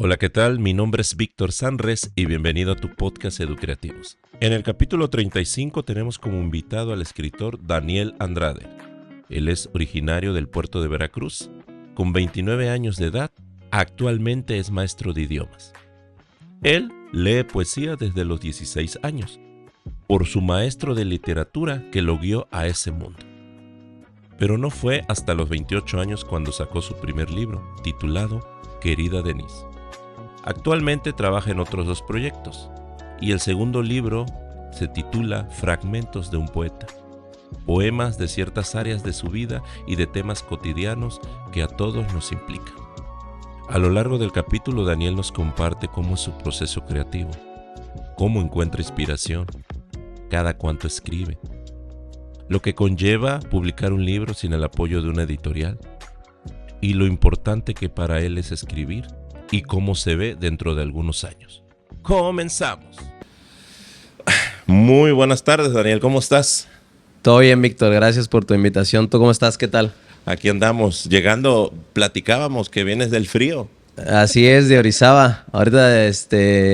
Hola, ¿qué tal? Mi nombre es Víctor Sanres y bienvenido a tu podcast Educreativos. En el capítulo 35 tenemos como invitado al escritor Daniel Andrade. Él es originario del puerto de Veracruz. Con 29 años de edad, actualmente es maestro de idiomas. Él lee poesía desde los 16 años, por su maestro de literatura que lo guió a ese mundo. Pero no fue hasta los 28 años cuando sacó su primer libro, titulado Querida Denise. Actualmente trabaja en otros dos proyectos, y el segundo libro se titula Fragmentos de un poeta, poemas de ciertas áreas de su vida y de temas cotidianos que a todos nos implican. A lo largo del capítulo, Daniel nos comparte cómo es su proceso creativo, cómo encuentra inspiración, cada cuánto escribe, lo que conlleva publicar un libro sin el apoyo de una editorial, y lo importante que para él es escribir y cómo se ve dentro de algunos años. ¡Comenzamos! Muy buenas tardes, Daniel, ¿cómo estás? Todo bien, Víctor, gracias por tu invitación. ¿Tú cómo estás? ¿Qué tal? Aquí andamos, llegando, platicábamos que vienes del frío. Así es, de Orizaba. Ahorita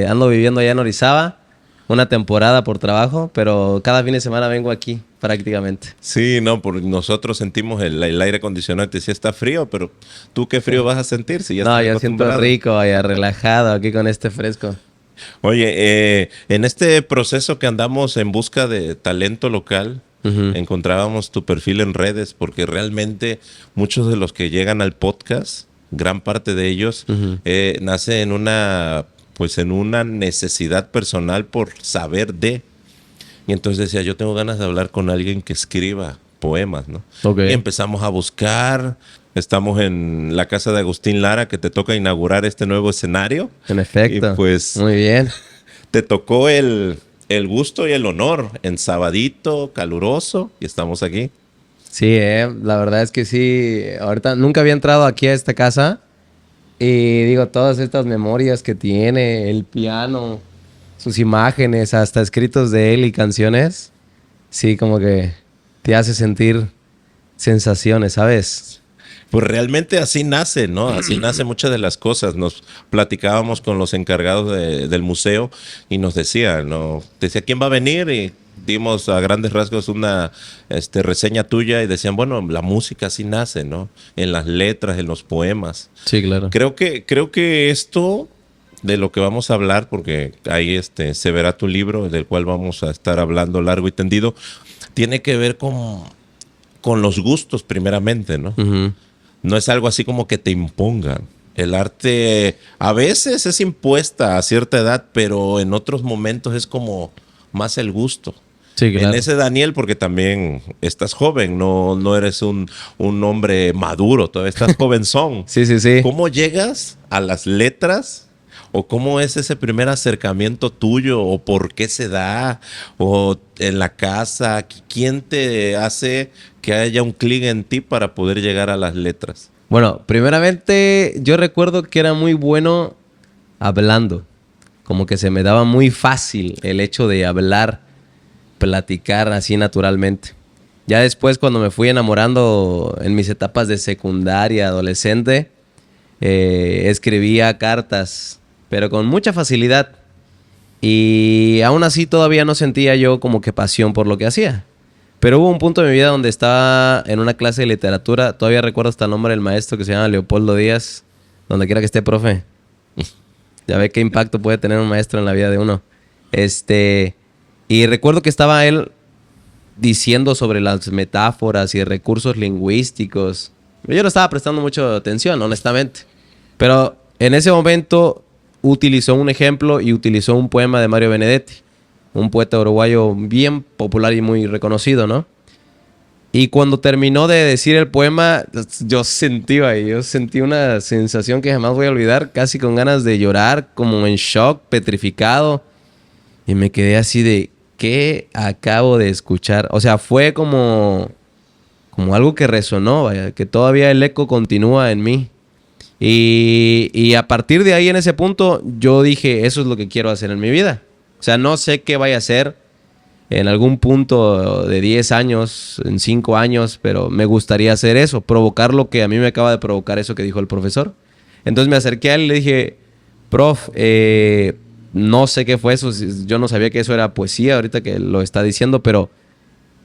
ando viviendo allá en Orizaba, una temporada por trabajo, pero cada fin de semana vengo aquí prácticamente. Sí, no, nosotros sentimos el aire acondicionado, te decía está frío, pero ¿tú qué frío vas a sentir? Si ya No, estás yo siento acostumbrado. rico, allá relajado aquí con este fresco. Oye, en este proceso que andamos en busca de talento local, encontrábamos tu perfil en redes, porque realmente muchos de los que llegan al podcast, gran parte de ellos, nace en una necesidad personal por saber de. Y entonces decía, yo tengo ganas de hablar con alguien que escriba poemas, ¿no? Okay. Y empezamos a buscar. Estamos en la casa de Agustín Lara, que te toca inaugurar este nuevo escenario. En efecto. Y pues muy bien. te tocó el gusto y el honor en sabadito, caluroso, y estamos aquí. Sí, la verdad es que sí. Ahorita nunca había entrado aquí a esta casa y digo, todas estas memorias que tiene, el piano, sus imágenes, hasta escritos de él y canciones, sí, como que te hace sentir sensaciones, ¿sabes? Pues realmente así nace, ¿no? Así nace muchas de las cosas. Nos platicábamos con los encargados del museo y nos decían, ¿no? Decía, ¿quién va a venir? Y dimos a grandes rasgos una reseña tuya y decían, bueno, la música así nace, ¿no? En las letras, en los poemas. Sí, claro. Creo que esto de lo que vamos a hablar, porque ahí se verá tu libro, del cual vamos a estar hablando largo y tendido, tiene que ver con los gustos primeramente, ¿no? No es algo así como que te impongan. El arte a veces es impuesta a cierta edad, pero en otros momentos es como más el gusto. Sí, claro. En ese Daniel, porque también estás joven, no eres un hombre maduro, todavía estás jovenzón. Sí, sí, sí. ¿Cómo llegas a las letras? ¿O cómo es ese primer acercamiento tuyo? ¿O por qué se da? ¿O en la casa? ¿Quién te hace que haya un clic en ti para poder llegar a las letras? Bueno, primeramente yo recuerdo que era muy bueno hablando. Como que se me daba muy fácil el hecho de hablar, platicar así naturalmente. Ya después, cuando me fui enamorando en mis etapas de secundaria, adolescente, escribía cartas, pero con mucha facilidad. Y aún así todavía no sentía yo como que pasión por lo que hacía. Pero hubo un punto de mi vida donde estaba en una clase de literatura. Todavía recuerdo hasta el nombre del maestro, que se llama Leopoldo Díaz. Donde quiera que esté, profe. Ya ve qué impacto puede tener un maestro en la vida de uno. Y recuerdo que estaba él diciendo sobre las metáforas y recursos lingüísticos. Yo no estaba prestando mucha atención, honestamente. Pero en ese momento utilizó un ejemplo y utilizó un poema de Mario Benedetti, un poeta uruguayo bien popular y muy reconocido, ¿no? Y cuando terminó de decir el poema, yo sentí una sensación que jamás voy a olvidar, casi con ganas de llorar, como en shock, petrificado. Y me quedé así de, ¿qué acabo de escuchar? O sea, fue como algo que resonó, vaya, que todavía el eco continúa en mí. Y a partir de ahí, en ese punto, yo dije, eso es lo que quiero hacer en mi vida. O sea, no sé qué vaya a hacer en algún punto de 10 años, en 5 años, pero me gustaría hacer eso, provocar lo que a mí me acaba de provocar eso que dijo el profesor. Entonces me acerqué a él y le dije, prof, no sé qué fue eso, yo no sabía que eso era poesía ahorita que lo está diciendo, pero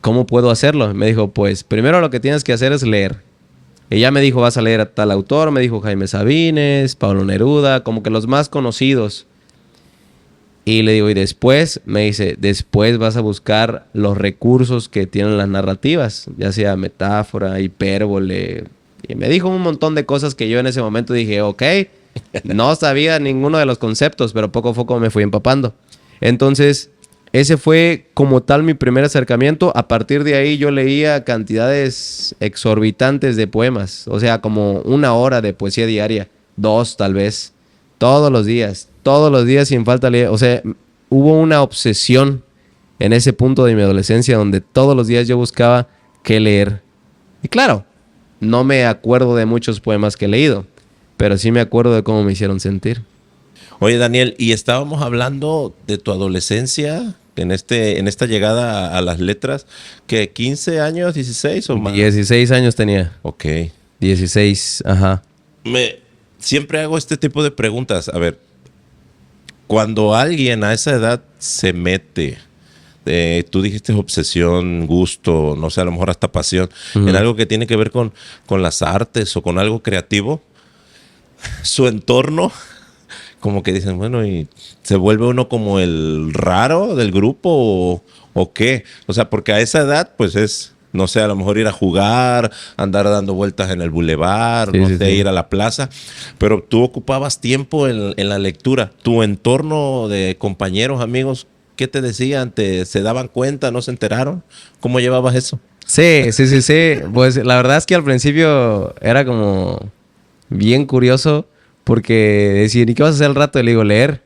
¿cómo puedo hacerlo? Me dijo, pues primero lo que tienes que hacer es leer. Ella me dijo, vas a leer a tal autor, me dijo Jaime Sabines, Pablo Neruda, como que los más conocidos. Y le digo, y después, me dice, después vas a buscar los recursos que tienen las narrativas, ya sea metáfora, hipérbole. Y me dijo un montón de cosas que yo en ese momento dije, ok, no sabía ninguno de los conceptos, pero poco a poco me fui empapando. Entonces, ese fue como tal mi primer acercamiento. A partir de ahí yo leía cantidades exorbitantes de poemas, o sea, como 1 hora de poesía diaria, 2 tal vez, todos los días sin falta leer. O sea, hubo una obsesión en ese punto de mi adolescencia donde todos los días yo buscaba qué leer. Y claro, no me acuerdo de muchos poemas que he leído, pero sí me acuerdo de cómo me hicieron sentir. Oye, Daniel, y estábamos hablando de tu adolescencia en esta llegada a las letras, ¿qué? ¿15 años, 16 o más? 16 años tenía. Ok. 16, ajá. Siempre hago este tipo de preguntas. A ver, cuando alguien a esa edad se mete, tú dijiste obsesión, gusto, no sé, a lo mejor hasta pasión, en algo que tiene que ver con las artes o con algo creativo, su entorno, como que dicen, bueno, y se vuelve uno como el raro del grupo o qué. O sea, porque a esa edad, pues es, no sé, a lo mejor ir a jugar, andar dando vueltas en el bulevar, Sí, no sí, sé, sí. ir a la plaza. Pero tú ocupabas tiempo en la lectura. Tu entorno de compañeros, amigos, ¿qué te decían? ¿Se daban cuenta? ¿No se enteraron? ¿Cómo llevabas eso? Sí. Pues la verdad es que al principio era como bien curioso porque decían, ¿y qué vas a hacer al rato? Y le digo, leer.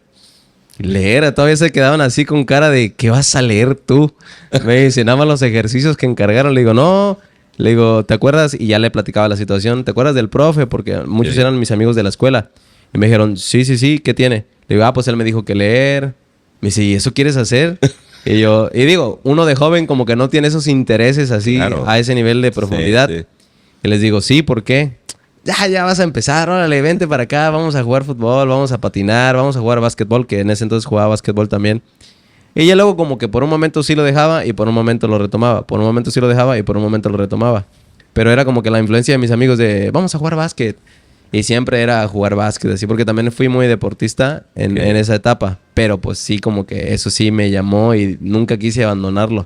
Leer, todavía se quedaban así con cara de, ¿qué vas a leer tú? Me dicen, nada más los ejercicios que encargaron. Le digo, no. Le digo, ¿te acuerdas? Y ya le platicaba la situación. ¿Te acuerdas del profe? Porque muchos Sí. eran mis amigos de la escuela. Y me dijeron, sí, ¿qué tiene? Le digo, pues él me dijo que leer. Me dice, ¿y eso quieres hacer? Y digo, uno de joven como que no tiene esos intereses así, Claro. a ese nivel de profundidad. Sí. Y les digo, sí, ¿por qué? Ya vas a empezar, órale, vente para acá, vamos a jugar fútbol, vamos a patinar, vamos a jugar básquetbol, que en ese entonces jugaba básquetbol también. Y ya luego como que por un momento sí lo dejaba y por un momento lo retomaba. Por un momento sí lo dejaba y por un momento lo retomaba. Pero era como que la influencia de mis amigos de, vamos a jugar básquet. Y siempre era jugar básquet, así, porque también fui muy deportista en esa etapa. Pero pues sí, como que eso sí me llamó y nunca quise abandonarlo.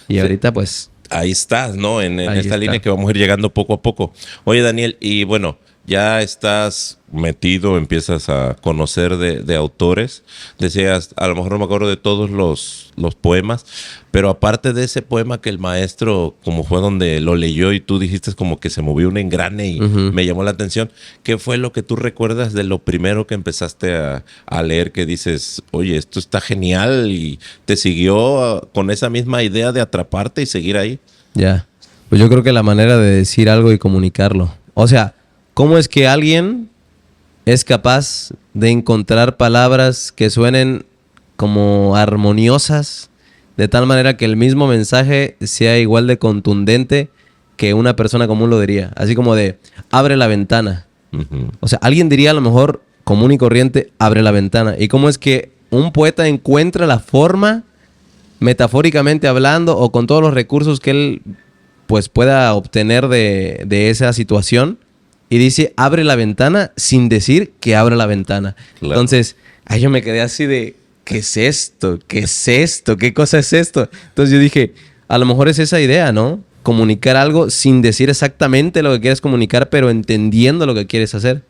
Y Sí. ahorita pues... Ahí estás, ¿no? En Ahí esta está. línea que vamos a ir llegando poco a poco. Oye, Daniel, y bueno, ya estás metido, empiezas a conocer de autores. Decías, a lo mejor no me acuerdo de todos los poemas, pero aparte de ese poema que el maestro, como fue donde lo leyó y tú dijiste como que se movió un engrane y me llamó la atención, ¿qué fue lo que tú recuerdas de lo primero que empezaste a leer que dices, oye, esto está genial y te siguió con esa misma idea de atraparte y seguir ahí? Ya. Pues yo creo que la manera de decir algo y comunicarlo. O sea, ¿cómo es que alguien es capaz de encontrar palabras que suenen como armoniosas, de tal manera que el mismo mensaje sea igual de contundente que una persona común lo diría? Así como de, abre la ventana. Ujú. O sea, alguien diría a lo mejor común y corriente, abre la ventana. ¿Y cómo es que un poeta encuentra la forma, metafóricamente hablando, o con todos los recursos que él pues pueda obtener de esa situación, y dice, abre la ventana sin decir que abre la ventana? Claro. Entonces, ahí yo me quedé así de, ¿qué es esto? ¿Qué es esto? ¿Qué cosa es esto? Entonces yo dije, a lo mejor es esa idea, ¿no? Comunicar algo sin decir exactamente lo que quieres comunicar, pero entendiendo lo que quieres hacer.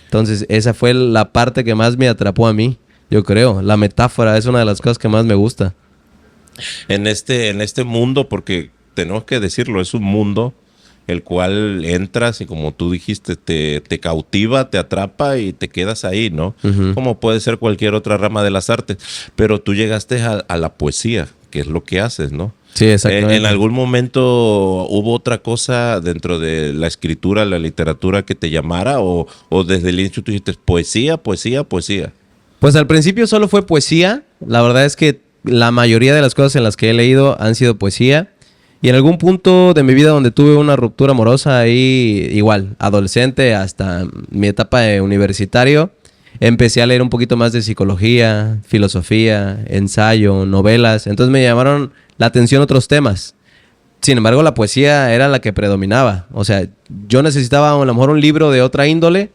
Entonces, esa fue la parte que más me atrapó a mí, yo creo. La metáfora es una de las cosas que más me gusta. En este mundo, porque tenemos que decirlo, es un mundo el cual entras y, como tú dijiste, te cautiva, te atrapa y te quedas ahí, ¿no? Ujú. Como puede ser cualquier otra rama de las artes, pero tú llegaste a la poesía, que es lo que haces, ¿no? Sí, exactamente. ¿En algún momento hubo otra cosa dentro de la escritura, la literatura que te llamara, o desde el inicio tú dijiste poesía? Pues al principio solo fue poesía. La verdad es que la mayoría de las cosas en las que he leído han sido poesía. Y en algún punto de mi vida donde tuve una ruptura amorosa ahí, igual, adolescente hasta mi etapa de universitario, empecé a leer un poquito más de psicología, filosofía, ensayo, novelas. Entonces me llamaron la atención otros temas. Sin embargo, la poesía era la que predominaba. O sea, yo necesitaba a lo mejor un libro de otra índole,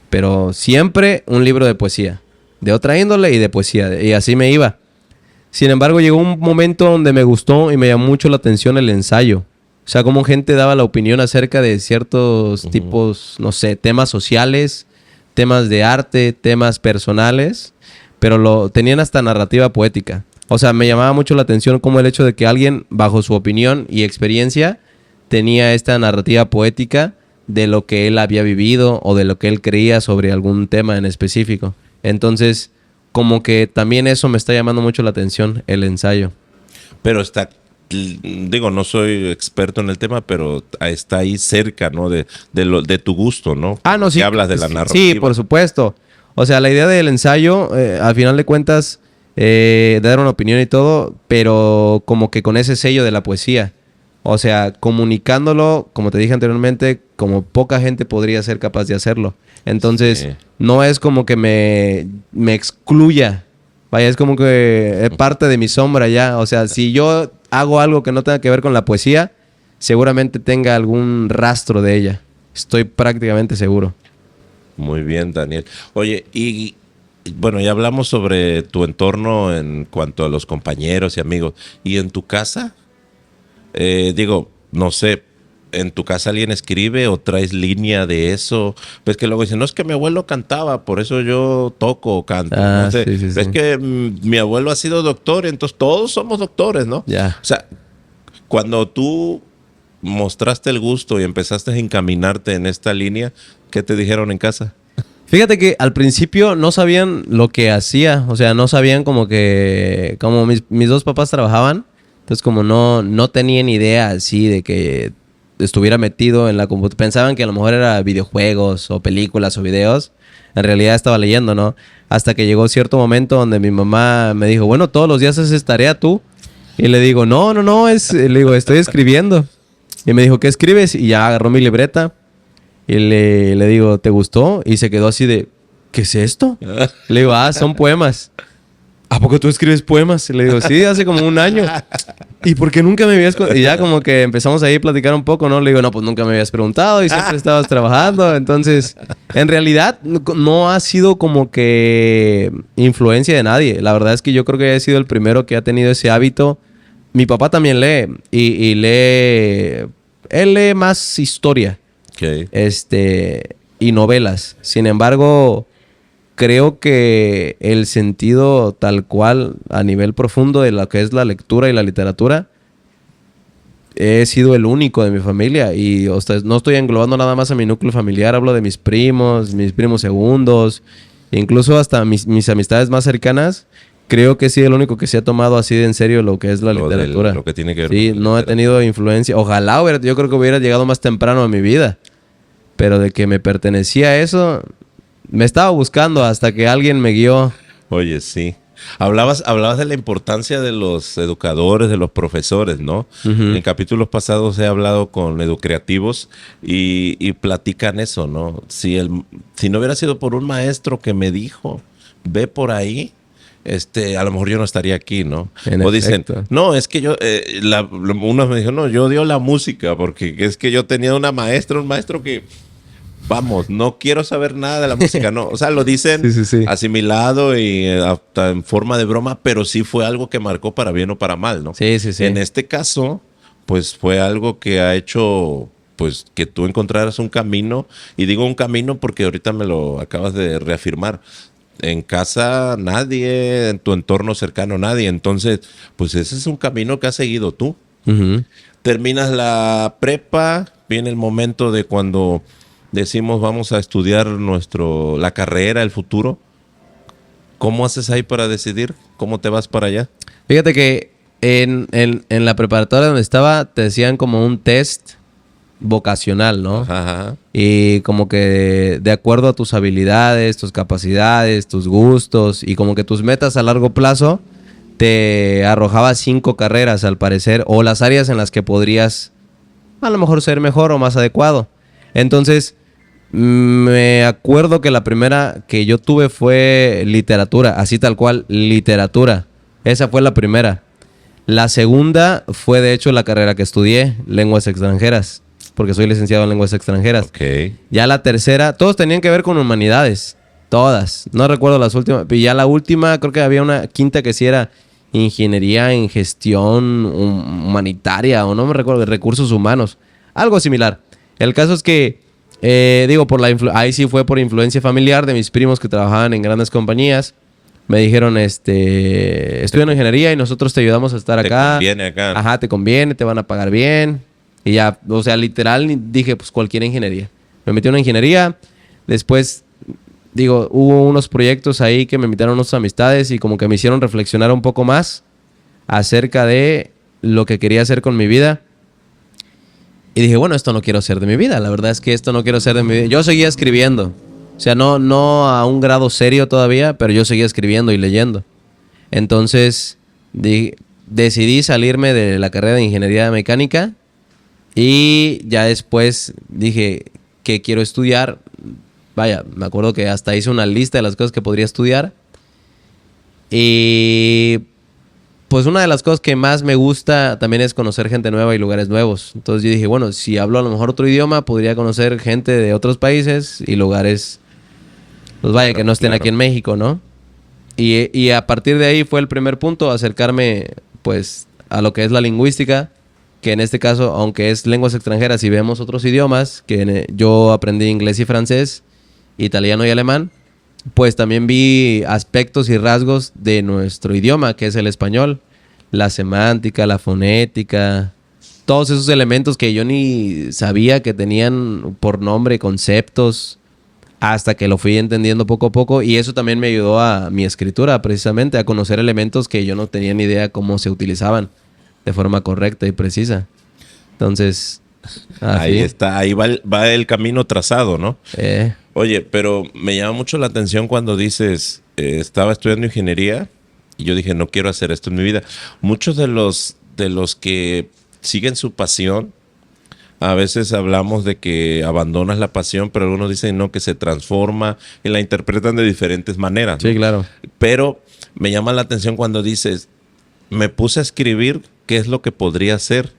pero siempre un libro de poesía. De otra índole y de poesía. Y así me iba. Sin embargo, llegó un momento donde me gustó y me llamó mucho la atención el ensayo. O sea, cómo gente daba la opinión acerca de ciertos tipos, no sé, temas sociales, temas de arte, temas personales, pero tenían hasta narrativa poética. O sea, me llamaba mucho la atención como el hecho de que alguien, bajo su opinión y experiencia, tenía esta narrativa poética de lo que él había vivido o de lo que él creía sobre algún tema en específico. Entonces, como que también eso me está llamando mucho la atención, el ensayo. Pero digo, no soy experto en el tema, pero está ahí cerca, ¿no? De tu gusto, ¿no? Ah, no, sí. Que hablas de la narrativa. Sí, por supuesto. O sea, la idea del ensayo, al final de cuentas, dar una opinión y todo, pero como que con ese sello de la poesía. O sea, comunicándolo, como te dije anteriormente, como poca gente podría ser capaz de hacerlo. Entonces, no es como que me excluya. Vaya, es como que es parte de mi sombra ya. O sea, si yo hago algo que no tenga que ver con la poesía, seguramente tenga algún rastro de ella. Estoy prácticamente seguro. Muy bien, Daniel. Oye, y bueno, ya hablamos sobre tu entorno en cuanto a los compañeros y amigos. ¿Y en tu casa? Digo, no sé, ¿en tu casa alguien escribe o traes línea de eso? Pues que luego dicen, no, es que mi abuelo cantaba, por eso yo toco o canto. No sé. Sí. Es que mi abuelo ha sido doctor, entonces todos somos doctores, ¿no? Ya. O sea, cuando tú mostraste el gusto y empezaste a encaminarte en esta línea, ¿qué te dijeron en casa? Fíjate que al principio no sabían lo que hacía. O sea, no sabían como que... Como mis dos papás trabajaban. Entonces como no tenían idea así de que estuviera metido en la computadora. Pensaban que a lo mejor era videojuegos o películas o videos. En realidad estaba leyendo, ¿no? Hasta que llegó cierto momento donde mi mamá me dijo, bueno, todos los días haces tarea tú. Y le digo, no, le digo, estoy escribiendo. Y me dijo, ¿qué escribes? Y ya agarró mi libreta. Y le digo, ¿te gustó? Y se quedó así de, ¿qué es esto? Le digo, son poemas. ¿A poco tú escribes poemas? Y le digo, sí, hace como un año. ¿Y por qué nunca me habías...? Y ya como que empezamos ahí a platicar un poco, ¿no? Le digo, no, pues nunca me habías preguntado y siempre estabas trabajando. Entonces, en realidad, no ha sido como que influencia de nadie. La verdad es que yo creo que he sido el primero que ha tenido ese hábito. Mi papá también lee y lee... Él lee más historia. Okay. Y novelas. Sin embargo... Creo que el sentido tal cual a nivel profundo de lo que es la lectura y la literatura he sido el único de mi familia y no estoy englobando nada más a mi núcleo familiar, hablo de mis primos segundos, incluso hasta mis amistades más cercanas. Creo que he sido el único que se ha tomado así de en serio lo que es la literatura. Lo que tiene que ver sí, con no he tenido influencia. Ojalá yo creo que hubiera llegado más temprano a mi vida, pero de que me pertenecía a eso... Me estaba buscando hasta que alguien me guió. Oye, sí. Hablabas de la importancia de los educadores, de los profesores, ¿no? En capítulos pasados he hablado con educreativos y platican eso, ¿no? Si no hubiera sido por un maestro que me dijo, ve por ahí, a lo mejor yo no estaría aquí, ¿no? O dicen, no, es que yo, unos me dijeron, no, yo odio la música porque es que yo tenía un maestro que... Vamos, no quiero saber nada de la música, no. O sea, lo dicen asimilado y hasta en forma de broma, pero sí fue algo que marcó para bien o para mal, ¿no? Sí. En este caso, pues fue algo que ha hecho, pues, que tú encontraras un camino. Y digo un camino porque ahorita me lo acabas de reafirmar. En casa nadie, en tu entorno cercano nadie. Entonces, pues ese es un camino que has seguido tú. Terminas la prepa, viene el momento de cuando... decimos vamos a estudiar la carrera, el futuro. ¿Cómo haces ahí para decidir? ¿Cómo te vas para allá? Fíjate que en la preparatoria donde estaba te decían como un test vocacional, ¿no? Ajá. Y como que de acuerdo a tus habilidades, tus capacidades, tus gustos y como que tus metas a largo plazo te arrojaba 5 carreras al parecer o las áreas en las que podrías a lo mejor ser mejor o más adecuado. Entonces... Me acuerdo que la primera que yo tuve fue literatura, así tal cual, literatura. Esa fue la primera. La segunda fue de hecho la carrera que estudié, lenguas extranjeras, porque soy licenciado en lenguas extranjeras. Ok. Ya la tercera, todos tenían que ver con humanidades, todas. No recuerdo las últimas, y ya la última creo que había una quinta que sí era ingeniería en gestión humanitaria, o no me recuerdo, recursos humanos, algo similar. El caso es que, digo, ahí sí fue por influencia familiar de mis primos que trabajaban en grandes compañías. Me dijeron, estudian ingeniería y nosotros te ayudamos a estar acá. Te conviene acá. Ajá, te conviene, te van a pagar bien. Y ya, o sea, literal dije, pues cualquier ingeniería. Me metí en una ingeniería. Después, digo, hubo unos proyectos ahí que me invitaron unas amistades y como que me hicieron reflexionar un poco más acerca de lo que quería hacer con mi vida. Y dije, bueno, esto no quiero hacer de mi vida. La verdad es que esto no quiero hacer de mi vida. Yo seguía escribiendo. O sea, no a un grado serio todavía, pero yo seguía escribiendo y leyendo. Entonces, decidí salirme de la carrera de ingeniería mecánica y ya después dije que quiero estudiar. Vaya, me acuerdo que hasta hice una lista de las cosas que podría estudiar. Y pues una de las cosas que más me gusta también es conocer gente nueva y lugares nuevos. Entonces yo dije, bueno, si hablo a lo mejor otro idioma, podría conocer gente de otros países y lugares, pues vaya, que no estén aquí en México, ¿no? Y a partir de ahí fue el primer punto, acercarme pues a lo que es la lingüística, que en este caso, aunque es lenguas extranjeras y vemos otros idiomas, que yo aprendí inglés y francés, italiano y alemán, pues también vi aspectos y rasgos de nuestro idioma, que es el español. La semántica, la fonética, todos esos elementos que yo ni sabía que tenían por nombre, conceptos, hasta que lo fui entendiendo poco a poco. Y eso también me ayudó a mi escritura, precisamente, a conocer elementos que yo no tenía ni idea cómo se utilizaban de forma correcta y precisa. Entonces, ahí está, ahí va el camino trazado, ¿no? Oye, pero me llama mucho la atención cuando dices, estaba estudiando ingeniería y yo dije, no quiero hacer esto en mi vida. Muchos de los que siguen su pasión, a veces hablamos de que abandonas la pasión, pero algunos dicen no, que se transforma y la interpretan de diferentes maneras, ¿no? Sí, claro. Pero me llama la atención cuando dices, me puse a escribir qué es lo que podría hacer.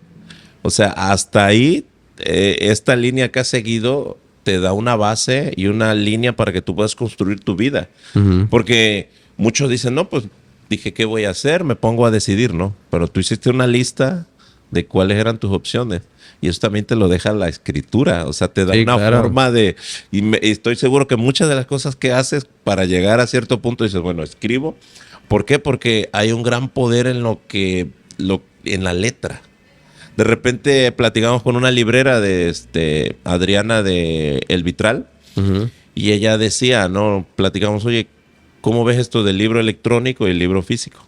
O sea, hasta ahí, esta línea que has seguido te da una base y una línea para que tú puedas construir tu vida. Uh-huh. Porque muchos dicen, no, pues dije, ¿qué voy a hacer? Me pongo a decidir, ¿no? Pero tú hiciste una lista de cuáles eran tus opciones. Y eso también te lo deja la escritura. O sea, te da una forma de... Y estoy seguro que muchas de las cosas que haces para llegar a cierto punto dices, bueno, escribo. ¿Por qué? Porque hay un gran poder en en la letra. De repente platicamos con una librera de Adriana de El Vitral. Uh-huh. Y ella decía, ¿no? Platicamos, oye, ¿cómo ves esto del libro electrónico y el libro físico?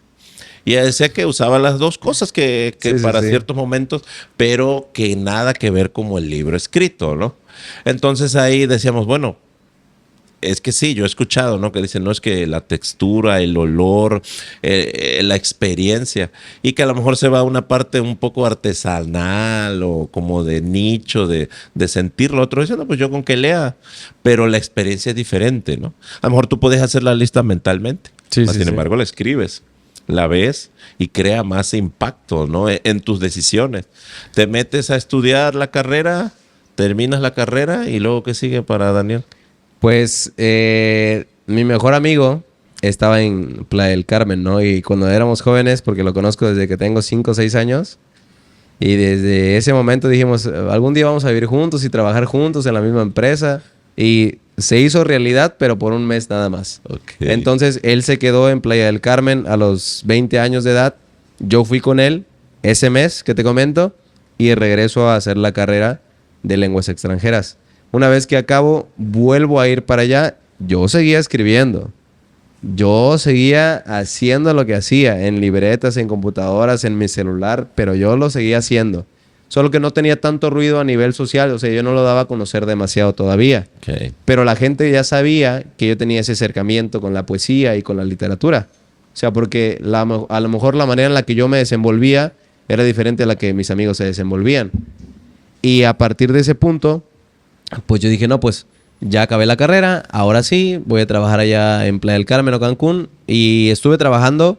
Y ella decía que usaba las dos cosas que para ciertos momentos, pero que nada que ver como el libro escrito, ¿no? Entonces ahí decíamos, bueno, es que sí, yo he escuchado, ¿no? Que dicen, no, es que la textura, el olor, la experiencia, y que a lo mejor se va a una parte un poco artesanal o como de nicho, de sentirlo. Otro dice, no, pues yo con que lea, pero la experiencia es diferente, ¿no? A lo mejor tú puedes hacer la lista mentalmente, sin embargo la escribes, la ves y crea más impacto, ¿no? En tus decisiones. Te metes a estudiar la carrera, terminas la carrera y luego ¿qué sigue para Daniel? Pues mi mejor amigo estaba en Playa del Carmen, ¿no? Y cuando éramos jóvenes, porque lo conozco desde que tengo 5 o 6 años, y desde ese momento dijimos, algún día vamos a vivir juntos y trabajar juntos en la misma empresa. Y se hizo realidad, pero por un mes nada más. Okay. Entonces, él se quedó en Playa del Carmen a los 20 años de edad. Yo fui con él ese mes que te comento y regreso a hacer la carrera de lenguas extranjeras. Una vez que acabo, vuelvo a ir para allá. Yo seguía escribiendo. Yo seguía haciendo lo que hacía en libretas, en computadoras, en mi celular, pero yo lo seguía haciendo. Solo que no tenía tanto ruido a nivel social, o sea, yo no lo daba a conocer demasiado todavía. Okay. Pero la gente ya sabía que yo tenía ese acercamiento con la poesía y con la literatura. O sea, porque a lo mejor la manera en la que yo me desenvolvía era diferente a la que mis amigos se desenvolvían. Y a partir de ese punto, pues yo dije, no, pues ya acabé la carrera, ahora sí, voy a trabajar allá en Playa del Carmen o Cancún. Y estuve trabajando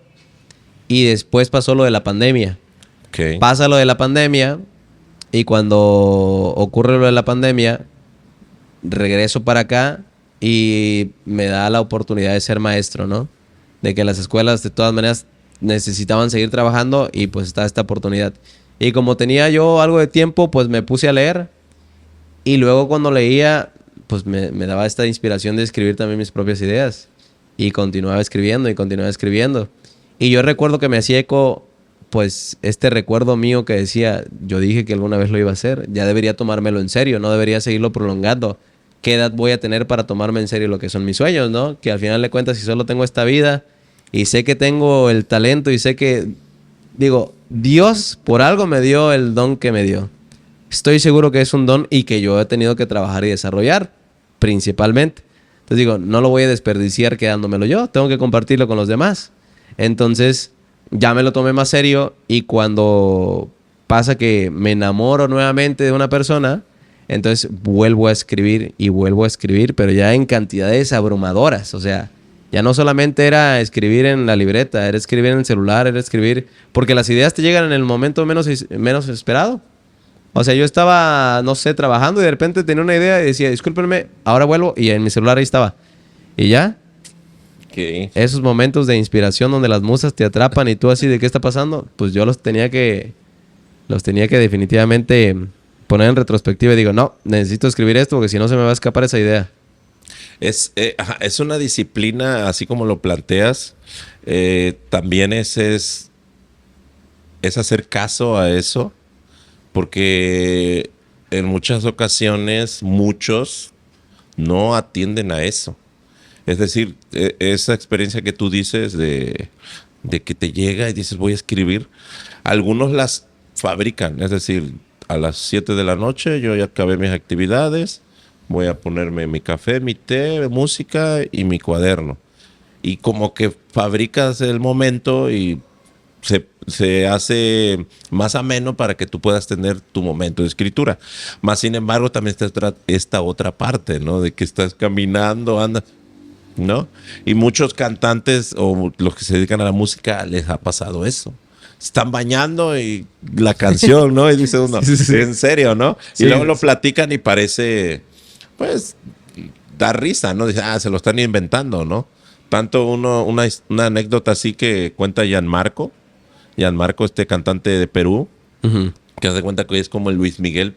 y después pasó lo de la pandemia. Okay. Pasa lo de la pandemia y cuando ocurre lo de la pandemia, regreso para acá y me da la oportunidad de ser maestro, ¿no? De que las escuelas de todas maneras necesitaban seguir trabajando y pues está esta oportunidad. Y como tenía yo algo de tiempo, pues me puse a leer y luego cuando leía, pues me daba esta inspiración de escribir también mis propias ideas y continuaba escribiendo y continuaba escribiendo. Y yo recuerdo que me hacía eco, pues, este recuerdo mío que decía, yo dije que alguna vez lo iba a hacer, ya debería tomármelo en serio, no debería seguirlo prolongando. ¿Qué edad voy a tener para tomarme en serio lo que son mis sueños, no? Que al final de cuentas, si solo tengo esta vida y sé que tengo el talento y sé que, digo, Dios por algo me dio el don que me dio. Estoy seguro que es un don y que yo he tenido que trabajar y desarrollar, principalmente. Entonces digo, no lo voy a desperdiciar quedándomelo yo, tengo que compartirlo con los demás. Entonces ya me lo tomé más serio y cuando pasa que me enamoro nuevamente de una persona, entonces vuelvo a escribir y vuelvo a escribir, pero ya en cantidades abrumadoras. O sea, ya no solamente era escribir en la libreta, era escribir en el celular, era escribir... Porque las ideas te llegan en el momento menos esperado. O sea, yo estaba, no sé, trabajando y de repente tenía una idea y decía, discúlpenme, ahora vuelvo. Y en mi celular ahí estaba. Y ya, Okay. esos momentos de inspiración donde las musas te atrapan y tú así, ¿de qué está pasando? Pues yo los tenía que definitivamente poner en retrospectiva y digo, no, necesito escribir esto porque si no se me va a escapar esa idea. Es una disciplina, así como lo planteas. También es hacer caso a eso, porque en muchas ocasiones muchos no atienden a eso. Es decir, esa experiencia que tú dices de que te llega y dices voy a escribir, algunos las fabrican, es decir, a las 7 de la noche yo ya acabé mis actividades, voy a ponerme mi café, mi té, música y mi cuaderno. Y como que fabricas el momento y se hace más ameno para que tú puedas tener tu momento de escritura. Más sin embargo, también está esta otra parte, ¿no? De que estás caminando, andas, ¿no? Y muchos cantantes o los que se dedican a la música les ha pasado eso. Están bañando y la canción, ¿no? Y dice uno, Sí. ¿en serio, no? Sí. Y luego lo platican y parece, pues, da risa, ¿no? Dice, se lo están inventando, ¿no? Tanto una anécdota así que cuenta Gianmarco, este cantante de Perú, Uh-huh. que hace cuenta que es como el Luis Miguel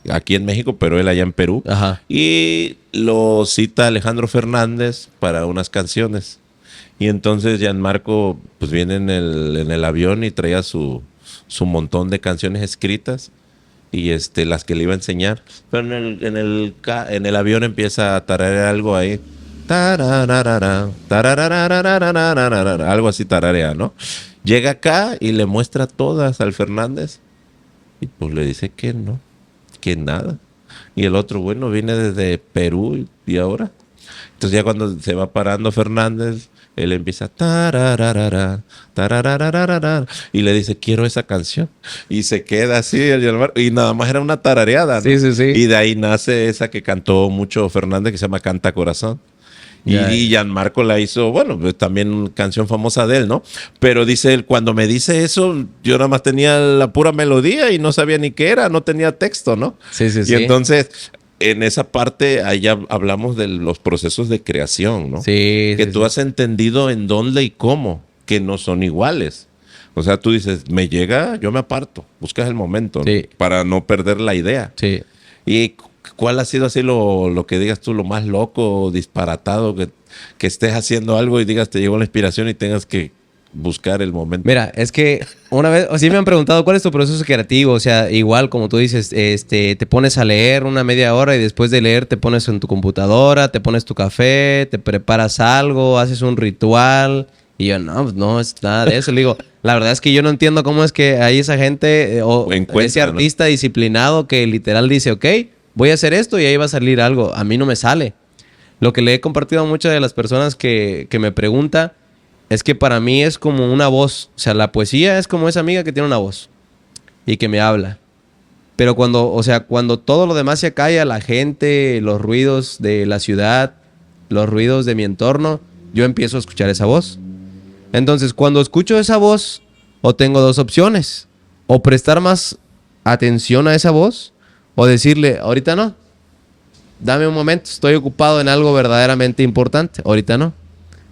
aquí en México, pero él allá en Perú. Ajá. Y lo cita Alejandro Fernández para unas canciones. Y entonces Gianmarco pues viene en el avión y traía su montón de canciones escritas y las que le iba a enseñar. Pero en el avión empieza a tararear algo ahí. Tararara, tararararararararara, algo así tararea, ¿no? Llega acá y le muestra todas al Fernández y pues le dice que no, que nada. Y el otro, bueno, viene desde Perú y ahora. Entonces ya cuando se va parando Fernández, él empieza tarararara, tararararara, y le dice, quiero esa canción. Y se queda así, y nada más era una tarareada, ¿no? Sí, sí, sí. Y de ahí nace esa que cantó mucho Fernández, que se llama Canta Corazón. Y Gianmarco la hizo, bueno, pues también canción famosa de él, ¿no? Pero dice él, cuando me dice eso, yo nada más tenía la pura melodía y no sabía ni qué era, no tenía texto, ¿no? Sí, sí, Y sí. entonces, en esa parte, ahí ya hablamos de los procesos de creación, ¿no? Sí, Que sí, tú sí. has entendido en dónde y cómo, que no son iguales. O sea, tú dices, me llega, yo me aparto, buscas el momento, ¿no? Sí. Para no perder la idea. Sí. ¿Y cuál ha sido así lo que digas tú, lo más loco o disparatado que estés haciendo algo y digas, te llegó la inspiración y tengas que buscar el momento? Mira, es que una vez, o sí me han preguntado cuál es tu proceso creativo, o sea, igual como tú dices, te pones a leer una media hora y después de leer te pones en tu computadora, te pones tu café, te preparas algo, haces un ritual y yo, no, pues no es nada de eso. Le digo, la verdad es que yo no entiendo cómo es que hay esa gente o Encuentra, ese artista disciplinado que literal dice, ok, voy a hacer esto y ahí va a salir algo. A mí no me sale. Lo que le he compartido a muchas de las personas que me preguntan es que para mí es como una voz. O sea, la poesía es como esa amiga que tiene una voz y que me habla. Pero cuando todo lo demás se calla, la gente, los ruidos de la ciudad, los ruidos de mi entorno, yo empiezo a escuchar esa voz. Entonces, cuando escucho esa voz, o tengo dos opciones. O prestar más atención a esa voz, o decirle, ahorita no. Dame un momento, estoy ocupado en algo verdaderamente importante. Ahorita no.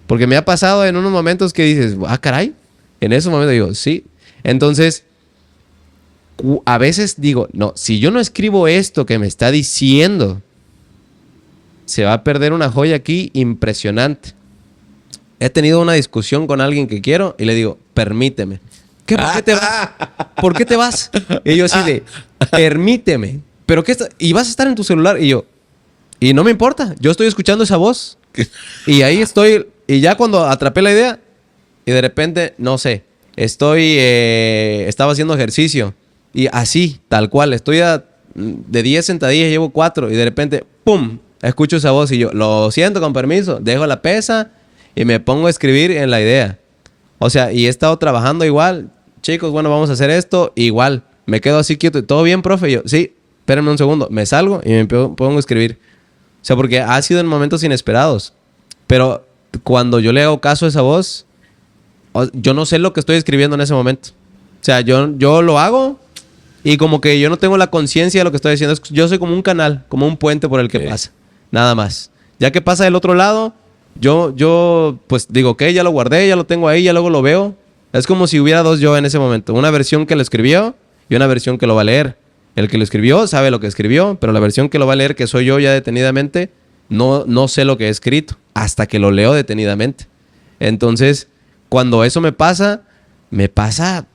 Porque me ha pasado en unos momentos que dices, caray. En ese momento digo, sí. Entonces, a veces digo, no, si yo no escribo esto que me está diciendo, se va a perder una joya aquí impresionante. He tenido una discusión con alguien que quiero y le digo, permíteme. ¿Qué? ¿Por qué te vas? ¿Por qué te vas? Y yo así de, permíteme. ¿Pero qué está? Y vas a estar en tu celular. Y yo, y no me importa. Yo estoy escuchando esa voz. Y ahí estoy. Y ya cuando atrapé la idea, y de repente, no sé, estaba haciendo ejercicio. Y así, tal cual. De 10 sentadillas, llevo 4. Y de repente, ¡pum! Escucho esa voz y yo, lo siento, con permiso. Dejo la pesa y me pongo a escribir en la idea. O sea, y he estado trabajando igual. Chicos, bueno, vamos a hacer esto. Igual. Me quedo así quieto. ¿Todo bien, profe? Y yo, sí, espérenme un segundo. Me salgo y me pongo a escribir. O sea, porque ha sido en momentos inesperados. Pero cuando yo le hago caso a esa voz, yo no sé lo que estoy escribiendo en ese momento. O sea, yo lo hago y como que yo no tengo la conciencia de lo que estoy diciendo. Yo soy como un canal, como un puente por el que pasa. Nada más. Ya que pasa del otro lado, yo pues digo, ok, ya lo guardé, ya lo tengo ahí, ya luego lo veo. Es como si hubiera dos yo en ese momento. Una versión que lo escribió y una versión que lo va a leer. El que lo escribió sabe lo que escribió, pero la versión que lo va a leer, que soy yo ya detenidamente, no sé lo que he escrito hasta que lo leo detenidamente. Entonces, cuando eso me pasa,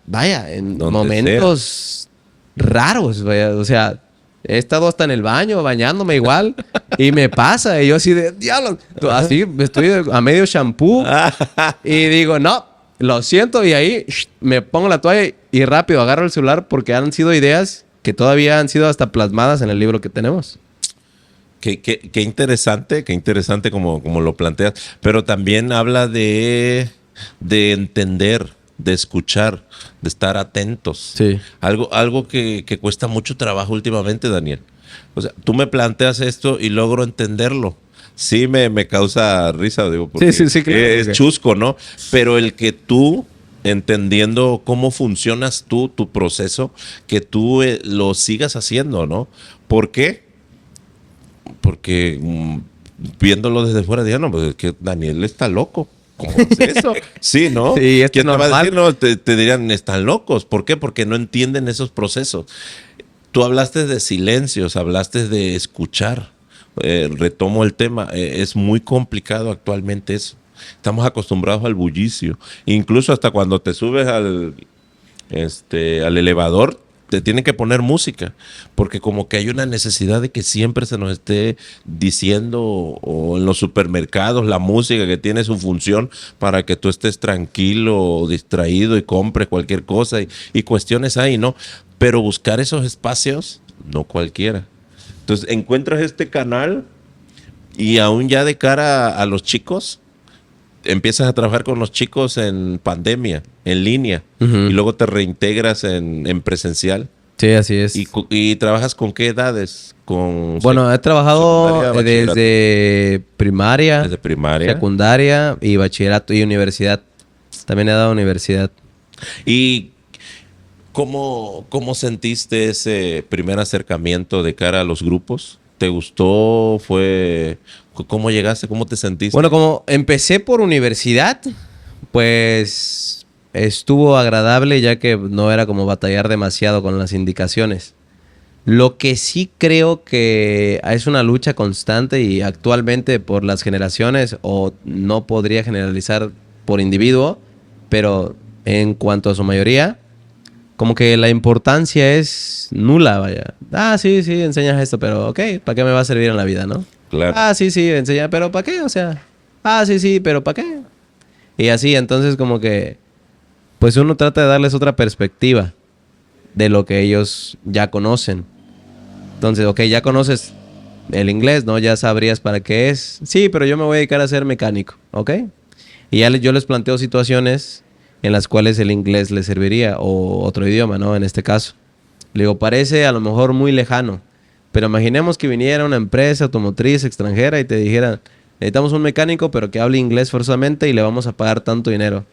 vaya, en momentos raros, vaya. O sea, he estado hasta en el baño bañándome igual y me pasa. Y yo así de, diablo, así estoy a medio shampoo y digo, no, lo siento. Y ahí me pongo la toalla y rápido agarro el celular porque han sido ideas que todavía han sido hasta plasmadas en el libro que tenemos. Qué interesante como lo planteas. Pero también habla de entender, de escuchar, de estar atentos. Sí. Algo que cuesta mucho trabajo últimamente, Daniel. O sea, tú me planteas esto y logro entenderlo. Sí me causa risa, digo, porque sí, claro, es chusco, ¿no? Pero el que tú, entendiendo cómo funcionas tú, tu proceso, que tú lo sigas haciendo, ¿no? ¿Por qué? Porque viéndolo desde fuera, digo, no, pues es que Daniel está loco. ¿Cómo es eso? Sí, ¿no? Sí, ¿Quién te va a decir? No, te dirían, están locos. ¿Por qué? Porque no entienden esos procesos. Tú hablaste de silencios, hablaste de escuchar. Retomo el tema. Es muy complicado actualmente eso. Estamos acostumbrados al bullicio. Incluso hasta cuando te subes al elevador, te tienen que poner música, porque como que hay una necesidad de que siempre se nos esté diciendo, o en los supermercados, la música que tiene su función para que tú estés tranquilo o distraído y compres cualquier cosa y cuestiones ahí, ¿no? Pero buscar esos espacios, no cualquiera. Entonces encuentras este canal y aún ya de cara a los chicos, empiezas a trabajar con los chicos en pandemia, en línea, y luego te reintegras en presencial. Sí, así es. ¿Y trabajas con qué edades? Bueno, he trabajado desde primaria, secundaria y bachillerato y universidad. También he dado universidad. ¿Y cómo sentiste ese primer acercamiento de cara a los grupos? ¿Te gustó? ¿Cómo llegaste? ¿Cómo te sentiste? Bueno, como empecé por universidad, pues estuvo agradable, ya que no era como batallar demasiado con las indicaciones. Lo que sí creo que es una lucha constante y actualmente por las generaciones, o no podría generalizar por individuo, pero en cuanto a su mayoría, como que la importancia es nula, vaya. Sí, enseñas esto, pero ok, ¿para qué me va a servir en la vida, no? Claro. Sí, enseña, pero ¿para qué? O sea, sí, pero ¿para qué? Y así, entonces como que, pues uno trata de darles otra perspectiva de lo que ellos ya conocen. Entonces, ok, ya conoces el inglés, ¿no? Ya sabrías para qué es. Sí, pero yo me voy a dedicar a ser mecánico, ¿ok? Y ya yo les planteo situaciones en las cuales el inglés les serviría, o otro idioma, ¿no? En este caso. Le digo, parece a lo mejor muy lejano, pero imaginemos que viniera una empresa automotriz extranjera y te dijera, necesitamos un mecánico, pero que hable inglés forzosamente y le vamos a pagar tanto dinero.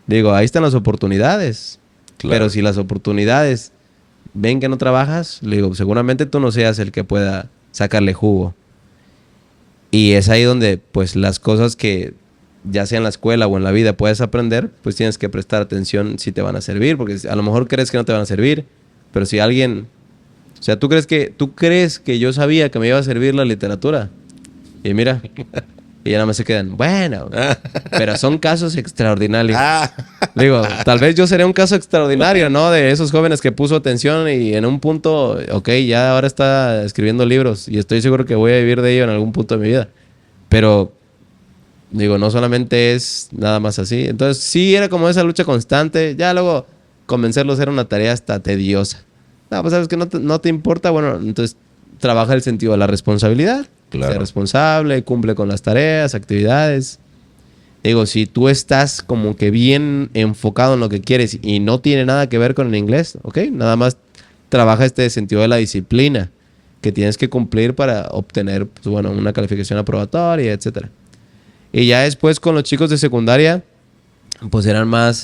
Digo, ahí están las oportunidades. Claro. Pero si las oportunidades ven que no trabajas, le digo, seguramente tú no seas el que pueda sacarle jugo. Y es ahí donde, pues, las cosas que ya sea en la escuela o en la vida puedes aprender, pues tienes que prestar atención si te van a servir, porque a lo mejor crees que no te van a servir, pero si alguien... O sea, ¿tú crees que yo sabía que me iba a servir la literatura? Y mira, y ya nada más se quedan, bueno, pero son casos extraordinarios. Digo, tal vez yo seré un caso extraordinario, ¿no? De esos jóvenes que puso atención y en un punto, ok, ya ahora está escribiendo libros y estoy seguro que voy a vivir de ello en algún punto de mi vida. Pero, digo, no solamente es nada más así. Entonces, sí era como esa lucha constante. Ya luego convencerlos era una tarea hasta tediosa. No, pues sabes que no te importa, bueno, entonces trabaja el sentido de la responsabilidad. Claro. Sé responsable, cumple con las tareas, actividades. Digo, si tú estás como que bien enfocado en lo que quieres y no tiene nada que ver con el inglés, ¿ok? Nada más trabaja este sentido de la disciplina que tienes que cumplir para obtener, pues, bueno, una calificación aprobatoria, etcétera. Y ya después con los chicos de secundaria, pues eran más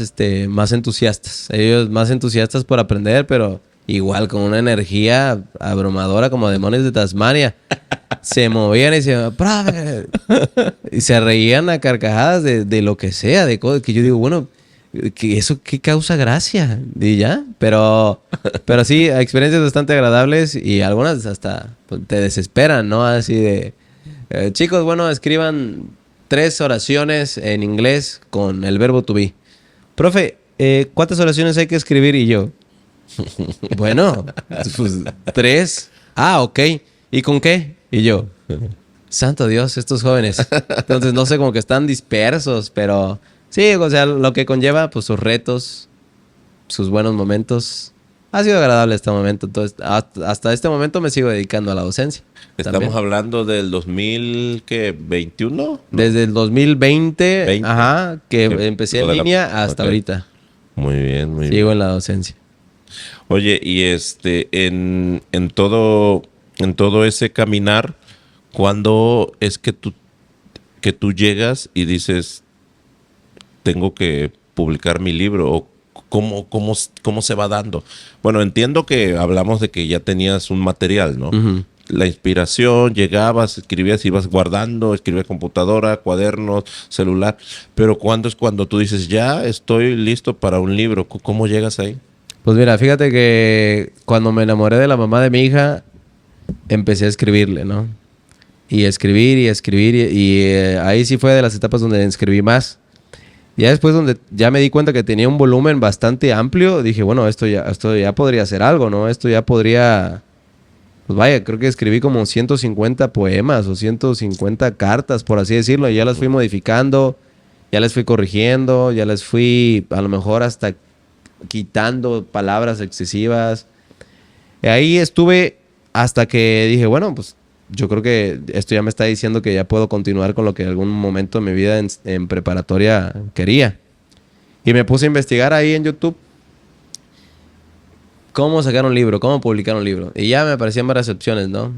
entusiastas. Ellos más entusiastas por aprender, pero igual con una energía abrumadora como demonios de Tasmania. Se movían y decían, ¡profe! Y se reían a carcajadas de lo que sea, de cosas que yo digo, bueno, ¿eso qué causa gracia? Y ya, pero sí, experiencias bastante agradables y algunas hasta pues, te desesperan, ¿no? Así de, chicos, bueno, escriban 3 oraciones en inglés con el verbo to be. Profe, ¿cuántas oraciones hay que escribir? Y yo, bueno, pues 3. Ah, ok. ¿Y con qué? Y yo, santo Dios, estos jóvenes. Entonces, no sé, como que están dispersos, pero sí, o sea, lo que conlleva, pues sus retos, sus buenos momentos. Ha sido agradable este momento. Entonces, hasta este momento me sigo dedicando a la docencia. Estamos también. hablando del 2021. ¿No? Desde el 2020, 20. ajá, que empecé en línea hasta ahorita. Muy bien, muy bien. Sigo en la docencia. Oye, y en todo ese caminar, ¿cuándo es que tú llegas y dices, tengo que publicar mi libro? ¿O cómo se va dando? Bueno, entiendo que hablamos de que ya tenías un material, ¿no? Uh-huh. La inspiración, llegabas, escribías, ibas guardando, escribías computadora, cuadernos, celular. Pero ¿cuándo es cuando tú dices, ya estoy listo para un libro? ¿Cómo llegas ahí? Pues mira, fíjate que cuando me enamoré de la mamá de mi hija, empecé a escribirle, ¿no? Y escribir y ahí sí fue de las etapas donde escribí más. Ya después donde ya me di cuenta que tenía un volumen bastante amplio, dije, bueno, esto ya podría ser algo, ¿no? Esto ya podría... Pues vaya, creo que escribí como 150 poemas o 150 cartas, por así decirlo, y ya las fui modificando, ya les fui corrigiendo, ya les fui a lo mejor hasta quitando palabras excesivas. Ahí estuve hasta que dije, bueno, pues yo creo que esto ya me está diciendo que ya puedo continuar con lo que en algún momento de mi vida en preparatoria quería. Y me puse a investigar ahí en YouTube cómo sacar un libro, cómo publicar un libro. Y ya me aparecían varias opciones, ¿no?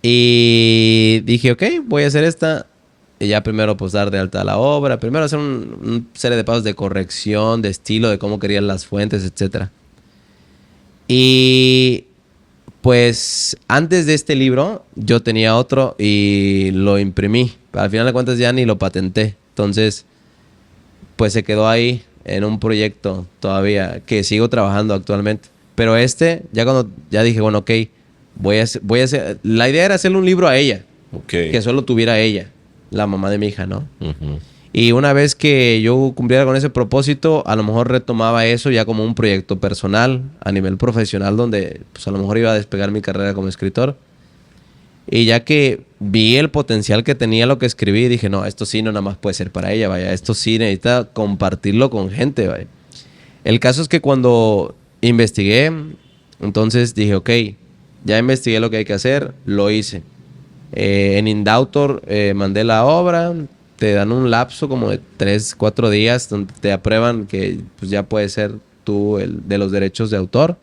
Y dije, ok, voy a hacer esta. Y ya primero pues dar de alta la obra. Primero hacer una serie de pasos de corrección, de estilo, de cómo querían las fuentes, etcétera. Y pues antes de este libro yo tenía otro y lo imprimí. Al final de cuentas ya ni lo patenté. Entonces pues se quedó ahí en un proyecto todavía que sigo trabajando actualmente. Pero ya cuando ya dije, bueno, ok, voy a hacer... La idea era hacerle un libro a ella. Okay. Que solo tuviera ella, la mamá de mi hija, ¿no? Uh-huh. Y una vez que yo cumpliera con ese propósito, a lo mejor retomaba eso ya como un proyecto personal, a nivel profesional, donde pues a lo mejor iba a despegar mi carrera como escritor. Y ya que vi el potencial que tenía lo que escribí, dije, no, esto sí no nada más puede ser para ella, vaya, esto sí necesita compartirlo con gente, vaya. El caso es que cuando investigué, entonces dije, ok, ya investigué lo que hay que hacer, lo hice. En Indautor mandé la obra, te dan un lapso como de 3-4 días donde te aprueban que pues, ya puedes ser tú el de los derechos de autor.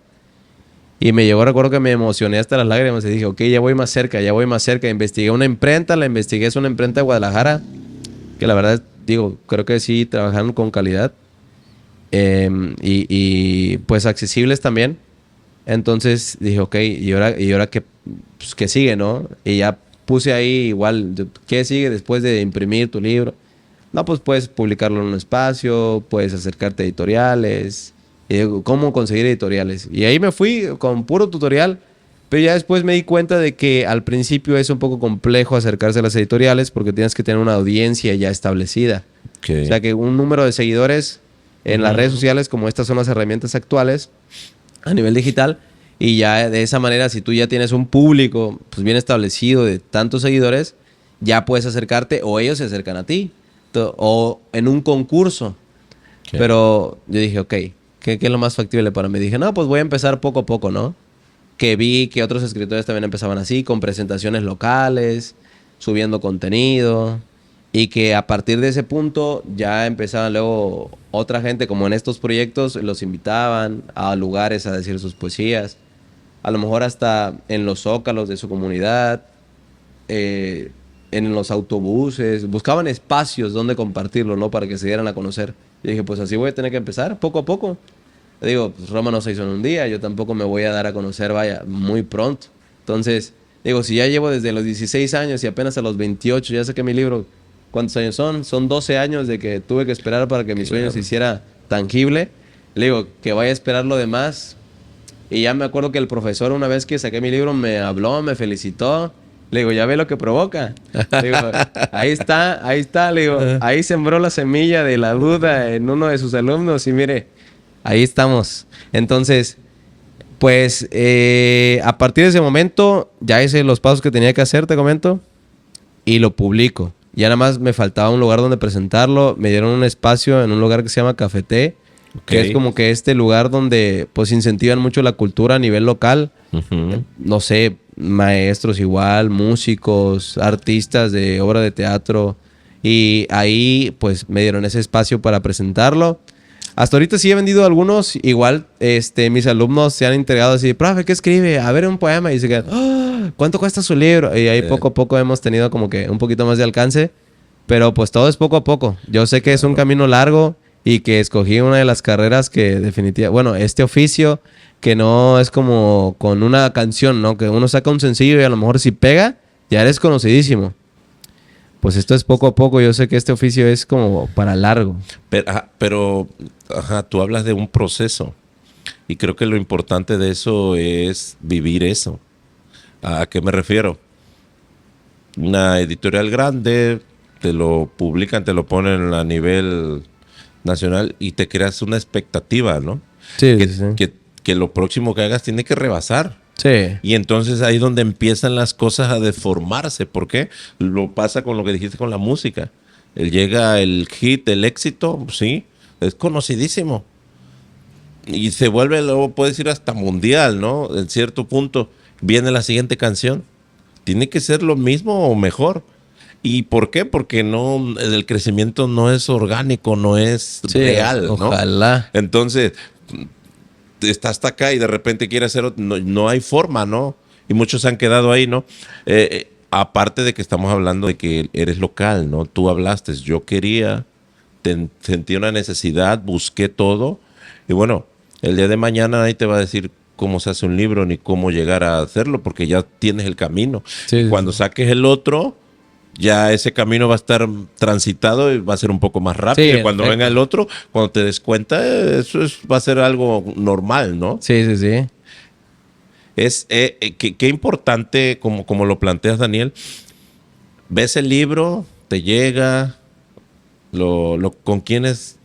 Y me llegó, recuerdo que me emocioné hasta las lágrimas y dije, ok, ya voy más cerca, ya voy más cerca. Investigué una imprenta, la investigué, es una imprenta de Guadalajara, que la verdad, digo, creo que sí trabajaron con calidad. Y pues accesibles también. Entonces dije, ok, ¿y ahora qué, pues, qué sigue, no? Y ya puse ahí igual, ¿qué sigue después de imprimir tu libro? No, pues puedes publicarlo en un espacio, puedes acercarte a editoriales. Y digo, ¿cómo conseguir editoriales? Y ahí me fui con puro tutorial, pero ya después me di cuenta de que al principio es un poco complejo acercarse a las editoriales porque tienes que tener una audiencia ya establecida. Okay. O sea, que un número de seguidores en las redes sociales, como estas son las herramientas actuales a nivel digital, y ya de esa manera, si tú ya tienes un público pues bien establecido de tantos seguidores, ya puedes acercarte o ellos se acercan a ti, o en un concurso. Okay. Pero yo dije, ok, ¿qué es lo más factible para mí? Dije, no, pues voy a empezar poco a poco, ¿no? Que vi que otros escritores también empezaban así, con presentaciones locales, subiendo contenido. Y que a partir de ese punto ya empezaban luego otra gente, como en estos proyectos, los invitaban a lugares a decir sus poesías. A lo mejor hasta en los zócalos de su comunidad, en los autobuses. Buscaban espacios donde compartirlo, ¿no? Para que se dieran a conocer. Y dije, pues así voy a tener que empezar, poco a poco. Digo, pues Roma no se hizo en un día. Yo tampoco me voy a dar a conocer, vaya, muy pronto. Entonces, digo, si ya llevo desde los 16 años y apenas a los 28 ya saqué mi libro... ¿Cuántos años son? Son 12 años de que tuve que esperar para que mi sueño se hiciera tangible. Le digo, que vaya a esperar lo demás. Y ya me acuerdo que el profesor, una vez que saqué mi libro, me habló, me felicitó. Le digo, ya ve lo que provoca. Le digo, ahí está. Le digo, ahí sembró la semilla de la duda en uno de sus alumnos. Y mire, ahí estamos. Entonces, pues, a partir de ese momento, ya hice los pasos que tenía que hacer, te comento, y lo publico. Ya nada más me faltaba un lugar donde presentarlo. Me dieron un espacio en un lugar que se llama Cafeté. Okay. Que es como que este lugar donde pues incentivan mucho la cultura a nivel local. No sé, maestros igual, músicos, artistas de obra de teatro. Y ahí pues me dieron ese espacio para presentarlo. Hasta ahorita sí he vendido algunos. Igual mis alumnos se han entregado así, profe, ¿qué escribe? A ver un poema. Y se quedan, ¡oh! ¿Cuánto cuesta su libro? Y ahí poco a poco hemos tenido como que un poquito más de alcance. Pero pues todo es poco a poco. Yo sé que es un camino largo y que escogí una de las carreras que definitivamente... Bueno, este oficio que no es como con una canción, ¿no? Que uno saca un sencillo y a lo mejor si pega, ya eres conocidísimo. Pues esto es poco a poco. Yo sé que este oficio es como para largo. Pero tú hablas de un proceso. Y creo que lo importante de eso es vivir eso. ¿A qué me refiero? Una editorial grande, te lo publican, te lo ponen a nivel nacional y te creas una expectativa, ¿no? Sí, que lo próximo que hagas tiene que rebasar. Sí. Y entonces ahí es donde empiezan las cosas a deformarse. ¿Por qué? Lo pasa con lo que dijiste con la música. Llega el hit, el éxito, sí, es conocidísimo. Y se vuelve, luego puedes ir hasta mundial, ¿no? En cierto punto viene la siguiente canción. Tiene que ser lo mismo o mejor. ¿Y por qué? Porque no, el crecimiento no es orgánico, no es real, ¿no? Ojalá. Entonces... está hasta acá y de repente quiere hacer otro, no hay forma, ¿no? Y muchos se han quedado ahí, ¿no? Aparte de que estamos hablando de que eres local, ¿no? Tú hablaste, yo quería, sentí una necesidad, busqué todo y bueno, el día de mañana nadie te va a decir cómo se hace un libro ni cómo llegar a hacerlo porque ya tienes el camino. Sí, cuando saques el otro, ya ese camino va a estar transitado y va a ser un poco más rápido. Sí, cuando venga el otro, cuando te des cuenta, va a ser algo normal, ¿no? Sí. Es qué importante, como lo planteas, Daniel. Ves el libro, te llega, ¿con quiénes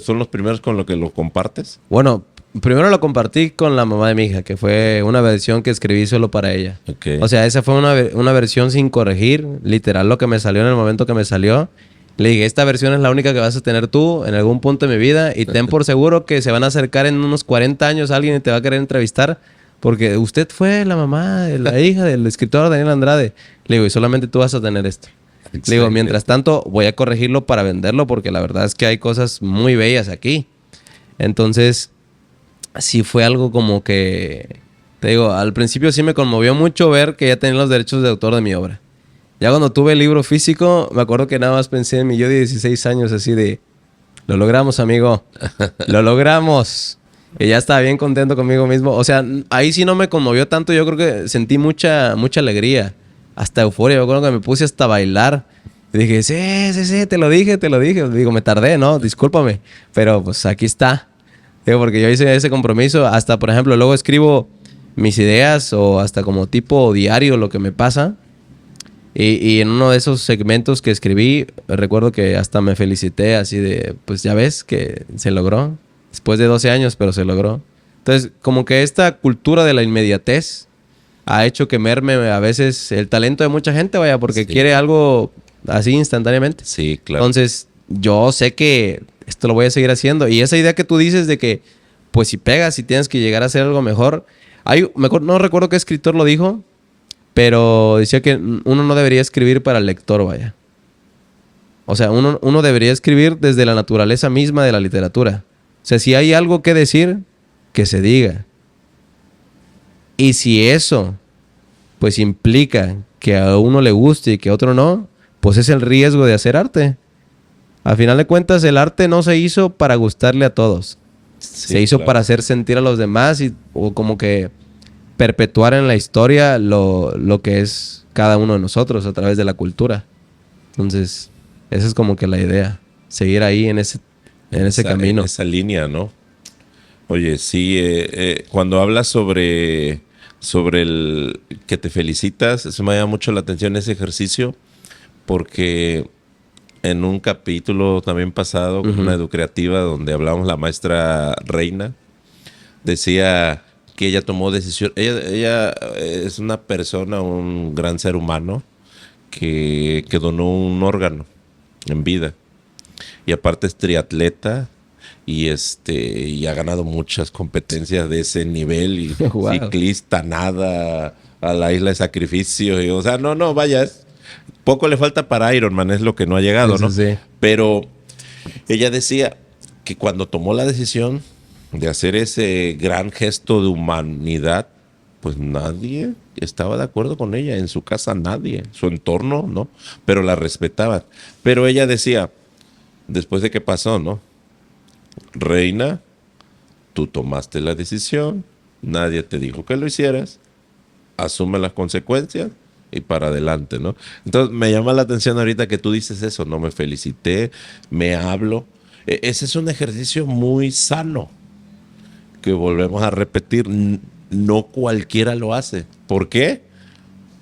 son los primeros con los que lo compartes? Bueno, primero lo compartí con la mamá de mi hija, que fue una versión que escribí solo para ella. Okay. O sea, esa fue una versión sin corregir, literal lo que me salió en el momento que me salió. Le dije, esta versión es la única que vas a tener tú en algún punto de mi vida y ten por seguro que se van a acercar en unos 40 años alguien y te va a querer entrevistar porque usted fue la mamá de la hija del escritor Daniel Andrade. Le digo, y solamente tú vas a tener esto. Le digo, mientras tanto voy a corregirlo para venderlo porque la verdad es que hay cosas muy bellas aquí. Entonces... sí fue algo como que, te digo, al principio sí me conmovió mucho ver que ya tenía los derechos de autor de mi obra. Ya cuando tuve el libro físico, me acuerdo que nada más pensé en mi yo de 16 años así de, lo logramos, amigo, lo logramos. Y ya estaba bien contento conmigo mismo. O sea, ahí sí no me conmovió tanto, yo creo que sentí mucha alegría, hasta euforia. Me acuerdo que me puse hasta a bailar. Y dije, sí, te lo dije. Digo, me tardé, ¿no? Discúlpame. Pero pues aquí está. Digo, porque yo hice ese compromiso. Hasta, por ejemplo, luego escribo mis ideas o hasta como tipo diario lo que me pasa. Y en uno de esos segmentos que escribí, recuerdo que hasta me felicité así de, pues ya ves que se logró. Después de 12 años, pero se logró. Entonces, como que esta cultura de la inmediatez ha hecho que merme a veces el talento de mucha gente, vaya, porque Sí. quiere algo así instantáneamente. Sí, claro. Entonces, yo sé que esto lo voy a seguir haciendo. Y esa idea que tú dices de que, pues si pegas, si tienes que llegar a hacer algo mejor. No recuerdo qué escritor lo dijo, pero decía que uno no debería escribir para el lector, vaya. O sea, uno debería escribir desde la naturaleza misma de la literatura. O sea, si hay algo que decir, que se diga. Y si eso, pues implica que a uno le guste y que a otro no, pues es el riesgo de hacer arte. Al final de cuentas, el arte no se hizo para gustarle a todos. Sí, Se hizo claro. para hacer sentir a los demás o como que perpetuar en la historia lo que es cada uno de nosotros a través de la cultura. Entonces, esa es como que la idea. Seguir ahí en ese camino. En esa línea, ¿no? Oye, sí, cuando hablas sobre el que te felicitas, eso me llama mucho la atención ese ejercicio, porque en un capítulo también pasado, con una educativa donde hablamos la maestra Reina, decía que ella tomó decisión. Ella es una persona, un gran ser humano que donó un órgano en vida. Y aparte es triatleta y ha ganado muchas competencias de ese nivel y Wow. ciclista, nada a la isla de sacrificio. O sea, no, vaya, poco le falta para Ironman, es lo que no ha llegado, Sí, ¿no? sí. Pero ella decía que cuando tomó la decisión de hacer ese gran gesto de humanidad, pues nadie estaba de acuerdo con ella, en su casa nadie, su entorno, ¿no? Pero la respetaban. Pero ella decía, después de que pasó, ¿no? Reina, tú tomaste la decisión, nadie te dijo que lo hicieras, asume las consecuencias y para adelante, ¿no? Entonces me llama la atención ahorita que tú dices eso, no me felicité, me hablo. Ese es un ejercicio muy sano que volvemos a repetir, no cualquiera lo hace. ¿Por qué?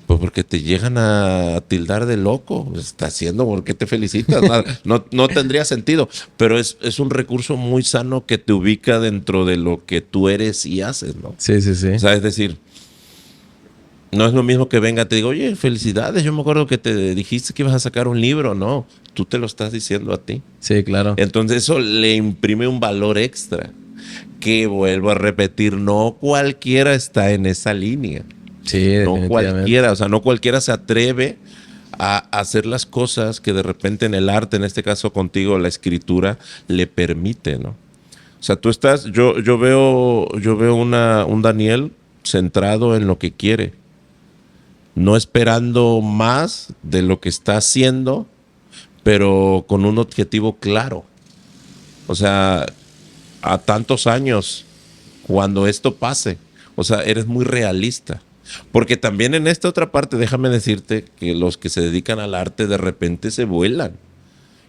Pues porque te llegan a tildar de loco. Está haciendo, ¿por qué te felicitas? No tendría sentido. Pero es un recurso muy sano que te ubica dentro de lo que tú eres y haces, ¿no? Sí, sí, sí. O sea, es decir, no es lo mismo que venga, te digo, oye, felicidades, yo me acuerdo que te dijiste que ibas a sacar un libro. No, tú te lo estás diciendo a ti. Sí, claro. Entonces eso le imprime un valor extra. Que vuelvo a repetir, no cualquiera está en esa línea. Sí, No definitivamente. cualquiera, o sea, no cualquiera se atreve a hacer las cosas que de repente en el arte, en este caso contigo, la escritura, le permite, ¿no? O sea, tú estás, yo veo un Daniel centrado en lo que quiere, no esperando más de lo que está haciendo, pero con un objetivo claro. O sea, a tantos años, cuando esto pase, o sea, eres muy realista. Porque también en esta otra parte, déjame decirte que los que se dedican al arte de repente se vuelan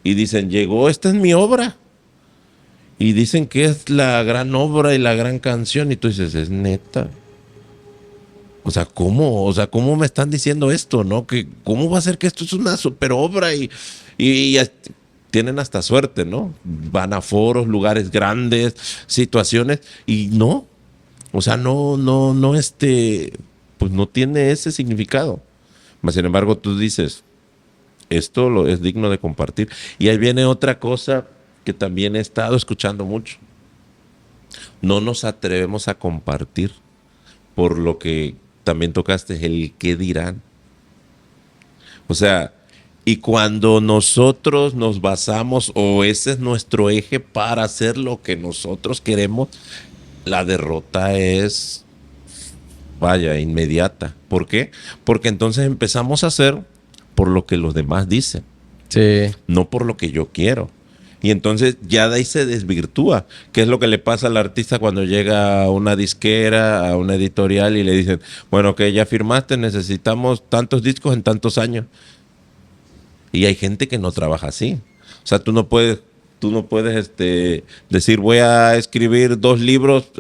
y dicen, llegó, esta es mi obra. Y dicen que es la gran obra y la gran canción. Y tú dices, es neta. O sea, ¿cómo? O sea, ¿cómo me están diciendo esto, no? Que ¿cómo va a ser que esto es una super obra? Y tienen hasta suerte, ¿no? Van a foros, lugares grandes, situaciones, y no. O sea, pues no tiene ese significado. Mas, sin embargo, tú dices, esto es digno de compartir. Y ahí viene otra cosa que también he estado escuchando mucho. No nos atrevemos a compartir por lo que también tocaste, el qué dirán. O sea, y cuando nosotros nos basamos, o ese es nuestro eje para hacer lo que nosotros queremos, la derrota es, vaya, inmediata. ¿Por qué? Porque entonces empezamos a hacer por lo que los demás dicen, Sí. no por lo que yo quiero. Y entonces ya de ahí se desvirtúa. ¿Qué es lo que le pasa al artista cuando llega a una disquera, a una editorial y le dicen, bueno, que ya firmaste, necesitamos tantos discos en tantos años? Y hay gente que no trabaja así. O sea, tú no puedes decir, voy a escribir 2 libros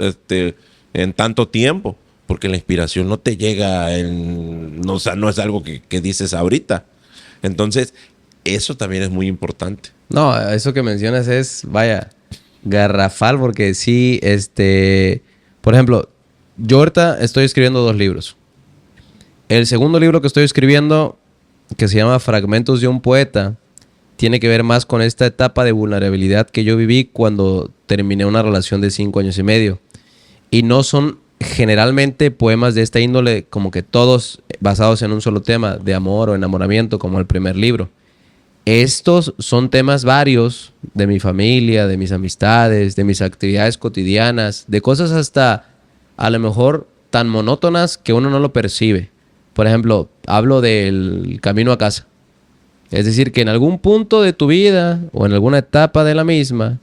en tanto tiempo, porque la inspiración no te llega no, o sea, no es algo que dices ahorita. Entonces, eso también es muy importante. No, eso que mencionas es, vaya, garrafal, porque sí, por ejemplo, yo ahorita estoy escribiendo 2 libros. El segundo libro que estoy escribiendo, que se llama Fragmentos de un poeta, tiene que ver más con esta etapa de vulnerabilidad que yo viví cuando terminé una relación de 5 años y medio. Y no son generalmente poemas de esta índole, como que todos basados en un solo tema, de amor o enamoramiento, como el primer libro. Estos son temas varios de mi familia, de mis amistades, de mis actividades cotidianas, de cosas hasta a lo mejor tan monótonas que uno no lo percibe. Por ejemplo, hablo del camino a casa. Es decir, que en algún punto de tu vida o en alguna etapa de la misma,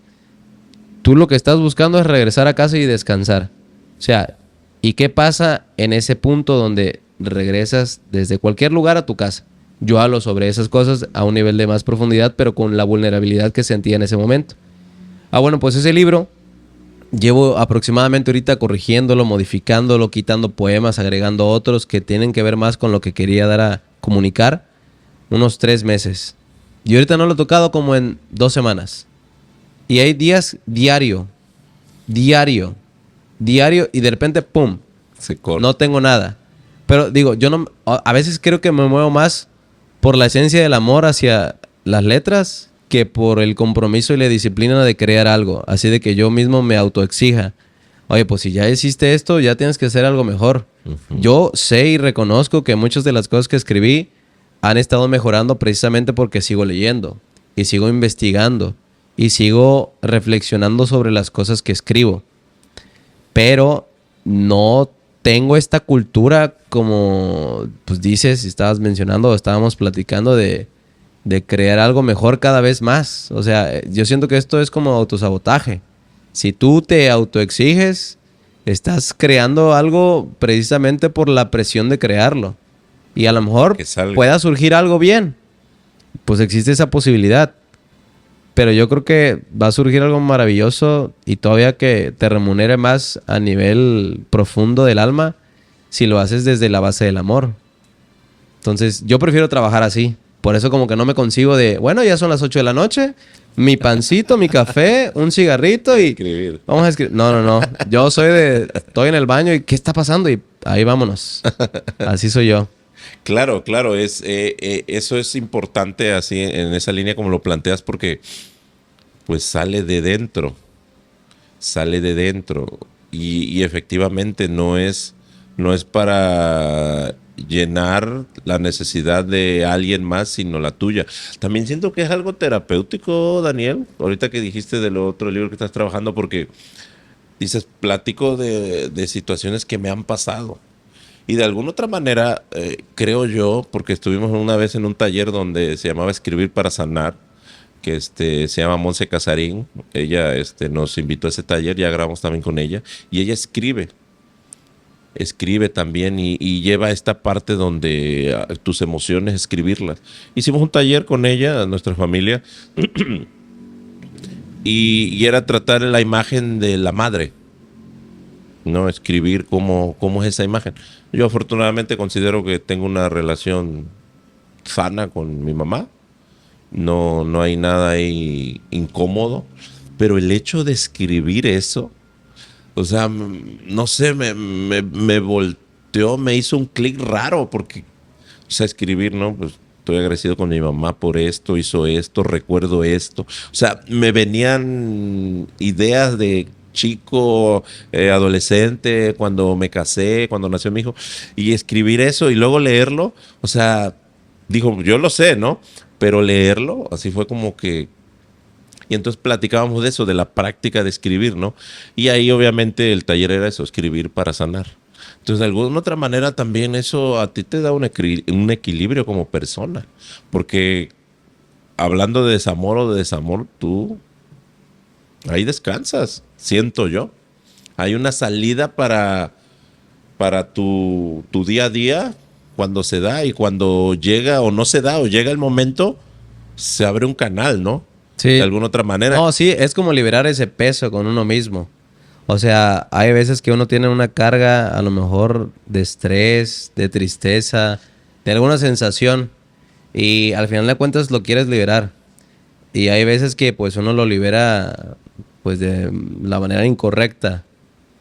tú lo que estás buscando es regresar a casa y descansar. O sea, ¿y qué pasa en ese punto donde regresas desde cualquier lugar a tu casa? Yo hablo sobre esas cosas a un nivel de más profundidad, pero con la vulnerabilidad que sentía en ese momento. Bueno, pues ese libro llevo aproximadamente ahorita corrigiéndolo, modificándolo, quitando poemas, agregando otros que tienen que ver más con lo que quería dar a comunicar, unos 3 meses. Y ahorita no lo he tocado como en 2 semanas. Y hay días diario, y de repente, ¡pum! Se corta. No tengo nada. Pero digo, yo no, a veces creo que me muevo más por la esencia del amor hacia las letras que por el compromiso y la disciplina de crear algo. Así de que yo mismo me autoexija. Oye, pues si ya hiciste esto, ya tienes que hacer algo mejor. Uh-huh. Yo sé y reconozco que muchas de las cosas que escribí han estado mejorando precisamente porque sigo leyendo y sigo investigando y sigo reflexionando sobre las cosas que escribo. Pero no tengo esta cultura como, pues dices, estabas mencionando, estábamos platicando de crear algo mejor cada vez más. O sea, yo siento que esto es como autosabotaje. Si tú te autoexiges, estás creando algo precisamente por la presión de crearlo. Y a lo mejor pueda surgir algo bien. Pues existe esa posibilidad. Pero yo creo que va a surgir algo maravilloso y todavía que te remunere más a nivel profundo del alma si lo haces desde la base del amor. Entonces, yo prefiero trabajar así. Por eso como que no me consigo de, bueno, ya son las 8 de la noche, mi pancito, mi café, un cigarrito y escribir. Vamos a escribir. No. Yo estoy en el baño y ¿qué está pasando? Y ahí vámonos. Así soy yo. Claro, eso es importante así en esa línea como lo planteas porque pues sale de dentro y efectivamente no es para llenar la necesidad de alguien más sino la tuya. También siento que es algo terapéutico, Daniel, ahorita que dijiste del otro libro que estás trabajando porque dices, platico de situaciones que me han pasado. Y de alguna otra manera, creo yo, porque estuvimos una vez en un taller donde se llamaba Escribir para Sanar, que se llama Monse Casarín. Ella nos invitó a ese taller, ya grabamos también con ella, y ella escribe también y lleva esta parte donde tus emociones, escribirlas. Hicimos un taller con ella, nuestra familia, y era tratar la imagen de la madre. ¿No? Escribir cómo es esa imagen. Yo afortunadamente considero que tengo una relación sana con mi mamá. No hay nada ahí incómodo. Pero el hecho de escribir eso, o sea, no sé, me volteó, me hizo un clic raro porque, o sea, escribir, ¿no? Pues estoy agradecido con mi mamá por esto, hizo esto, recuerdo esto. O sea, me venían ideas de chico, adolescente, cuando me casé, cuando nació mi hijo, y escribir eso y luego leerlo, o sea, dijo, yo lo sé, ¿no? Pero leerlo, así fue como que... Y entonces platicábamos de eso, de la práctica de escribir, ¿no? Y ahí obviamente el taller era eso, escribir para sanar. Entonces, de alguna otra manera también eso a ti te da un equilibrio como persona. Porque hablando de desamor o de desamor, tú ahí descansas, siento yo. Hay una salida para tu día a día cuando se da, y cuando llega o no se da o llega el momento, se abre un canal, ¿no? Sí. De alguna otra manera. No, sí, es como liberar ese peso con uno mismo. O sea, hay veces que uno tiene una carga a lo mejor de estrés, de tristeza, de alguna sensación, y al final de cuentas lo quieres liberar. Y hay veces que pues uno lo libera pues de la manera incorrecta,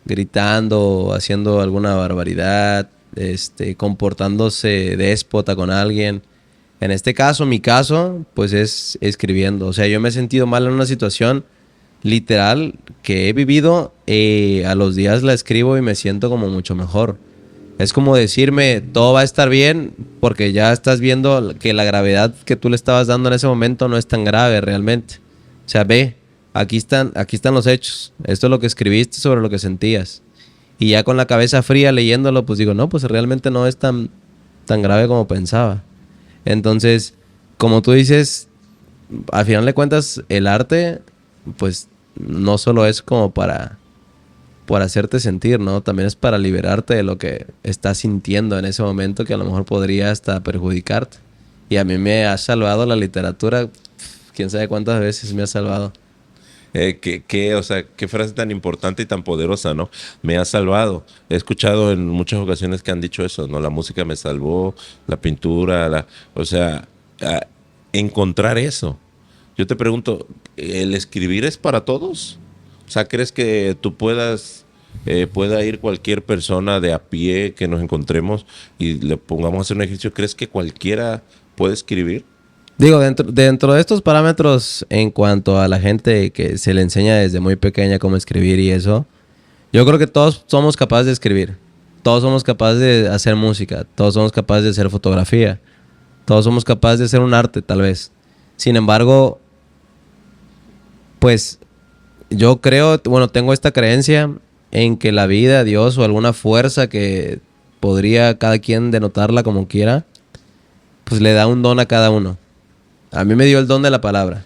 gritando, haciendo alguna barbaridad, comportándose déspota con alguien. En este caso, mi caso, pues es escribiendo. O sea, yo me he sentido mal en una situación literal que he vivido, a los días la escribo y me siento como mucho mejor. Es como decirme, todo va a estar bien, porque ya estás viendo que la gravedad que tú le estabas dando en ese momento no es tan grave realmente. O sea, ve, aquí están los hechos. Esto es lo que escribiste sobre lo que sentías. Y ya con la cabeza fría leyéndolo, pues digo, no, pues realmente no es tan grave como pensaba. Entonces, como tú dices, al final de cuentas, el arte, pues no solo es como para hacerte sentir, ¿no? También es para liberarte de lo que estás sintiendo en ese momento, que a lo mejor podría hasta perjudicarte. Y a mí me ha salvado la literatura, quién sabe cuántas veces me ha salvado. O sea, qué frase tan importante y tan poderosa, ¿no? Me ha salvado. He escuchado en muchas ocasiones que han dicho eso, ¿no? La música me salvó, la pintura, o sea, encontrar eso. Yo te pregunto, ¿el escribir es para todos? O sea, ¿crees que tú pueda ir cualquier persona de a pie que nos encontremos y le pongamos a hacer un ejercicio? ¿Crees que cualquiera puede escribir? Digo, dentro de estos parámetros, en cuanto a la gente que se le enseña desde muy pequeña cómo escribir y eso, yo creo que todos somos capaces de escribir. Todos somos capaces de hacer música. Todos somos capaces de hacer fotografía. Todos somos capaces de hacer un arte, tal vez. Sin embargo, pues yo creo, bueno, tengo esta creencia en que la vida, Dios o alguna fuerza que podría cada quien denotarla como quiera, pues le da un don a cada uno. A mí me dio el don de la palabra.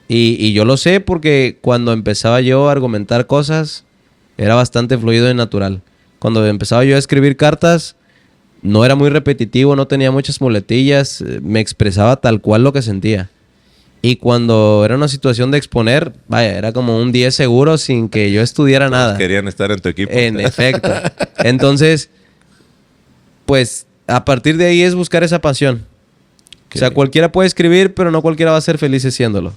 Y yo lo sé porque cuando empezaba yo a argumentar cosas, era bastante fluido y natural. Cuando empezaba yo a escribir cartas, no era muy repetitivo, no tenía muchas muletillas, me expresaba tal cual lo que sentía. Y cuando era una situación de exponer, vaya, era como un 10 seguro sin que yo estudiara Todos nada. querían estar en tu equipo. En efecto. Entonces, pues a partir de ahí es buscar esa pasión. O sea, cualquiera puede escribir, pero no cualquiera va a ser feliz haciéndolo.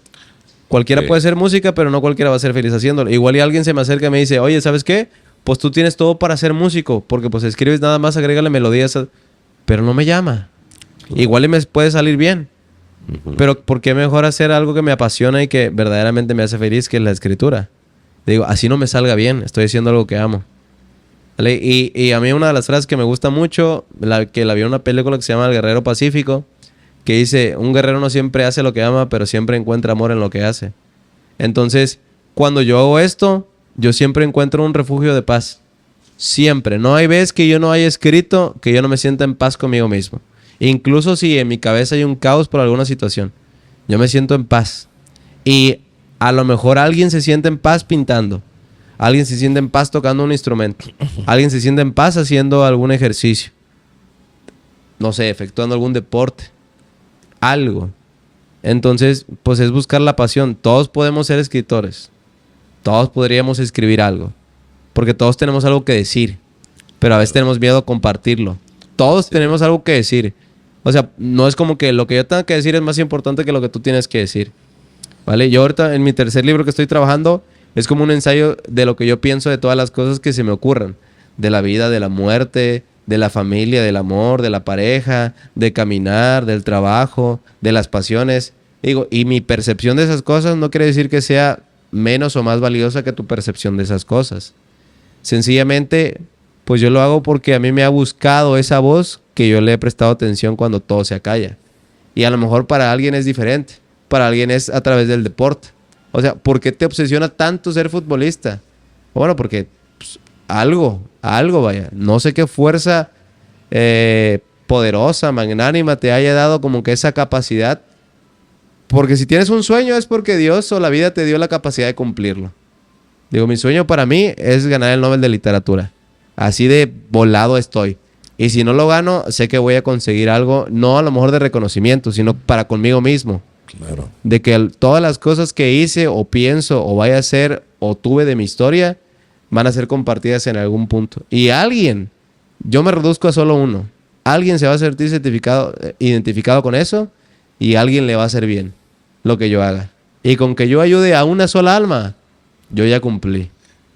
Cualquiera puede hacer música, pero no cualquiera va a ser feliz haciéndolo. Igual y alguien se me acerca y me dice, oye, ¿sabes qué? Pues tú tienes todo para ser músico, porque pues escribes nada más, agrégale melodías, pero no me llama. Igual y me puede salir bien. Pero ¿por qué mejor hacer algo que me apasiona y que verdaderamente me hace feliz que la escritura? Digo, así no me salga bien, estoy haciendo algo que amo. ¿Vale? Y a mí una de las frases que me gusta mucho, que la vi en una película que se llama El Guerrero Pacífico, que dice, un guerrero no siempre hace lo que ama, pero siempre encuentra amor en lo que hace. Entonces, cuando yo hago esto, yo siempre encuentro un refugio de paz. Siempre. No hay vez que yo no haya escrito que yo no me sienta en paz conmigo mismo. Incluso si en mi cabeza hay un caos por alguna situación, yo me siento en paz. Y a lo mejor alguien se siente en paz pintando. Alguien se siente en paz tocando un instrumento. Alguien se siente en paz haciendo algún ejercicio. No sé, efectuando algún deporte. Algo. Entonces, pues es buscar la pasión. Todos podemos ser escritores. Todos podríamos escribir algo. Porque todos tenemos algo que decir. Pero a veces tenemos miedo a compartirlo. Todos tenemos algo que decir. O sea, no es como que lo que yo tenga que decir es más importante que lo que tú tienes que decir. ¿Vale? Yo ahorita en mi tercer libro que estoy trabajando es como un ensayo de lo que yo pienso de todas las cosas que se me ocurran. De la vida, de la muerte, de la familia, del amor, de la pareja, de caminar, del trabajo, de las pasiones. Digo, y mi percepción de esas cosas no quiere decir que sea menos o más valiosa que tu percepción de esas cosas. Sencillamente, pues yo lo hago porque a mí me ha buscado esa voz que yo le he prestado atención cuando todo se acalla. Y a lo mejor para alguien es diferente. Para alguien es a través del deporte. O sea, ¿por qué te obsesiona tanto ser futbolista? Bueno, porque pues, algo, vaya. No sé qué fuerza poderosa, magnánima te haya dado como que esa capacidad. Porque si tienes un sueño es porque Dios o la vida te dio la capacidad de cumplirlo. Digo, mi sueño para mí es ganar el Nobel de Literatura. Así de volado estoy. Y si no lo gano, sé que voy a conseguir algo, no a lo mejor de reconocimiento, sino para conmigo mismo. Claro. De que todas las cosas que hice o pienso o vaya a hacer o tuve de mi historia van a ser compartidas en algún punto. Y alguien, yo me reduzco a solo uno, alguien se va a sentir identificado con eso y a alguien le va a hacer bien lo que yo haga. Y con que yo ayude a una sola alma, yo ya cumplí.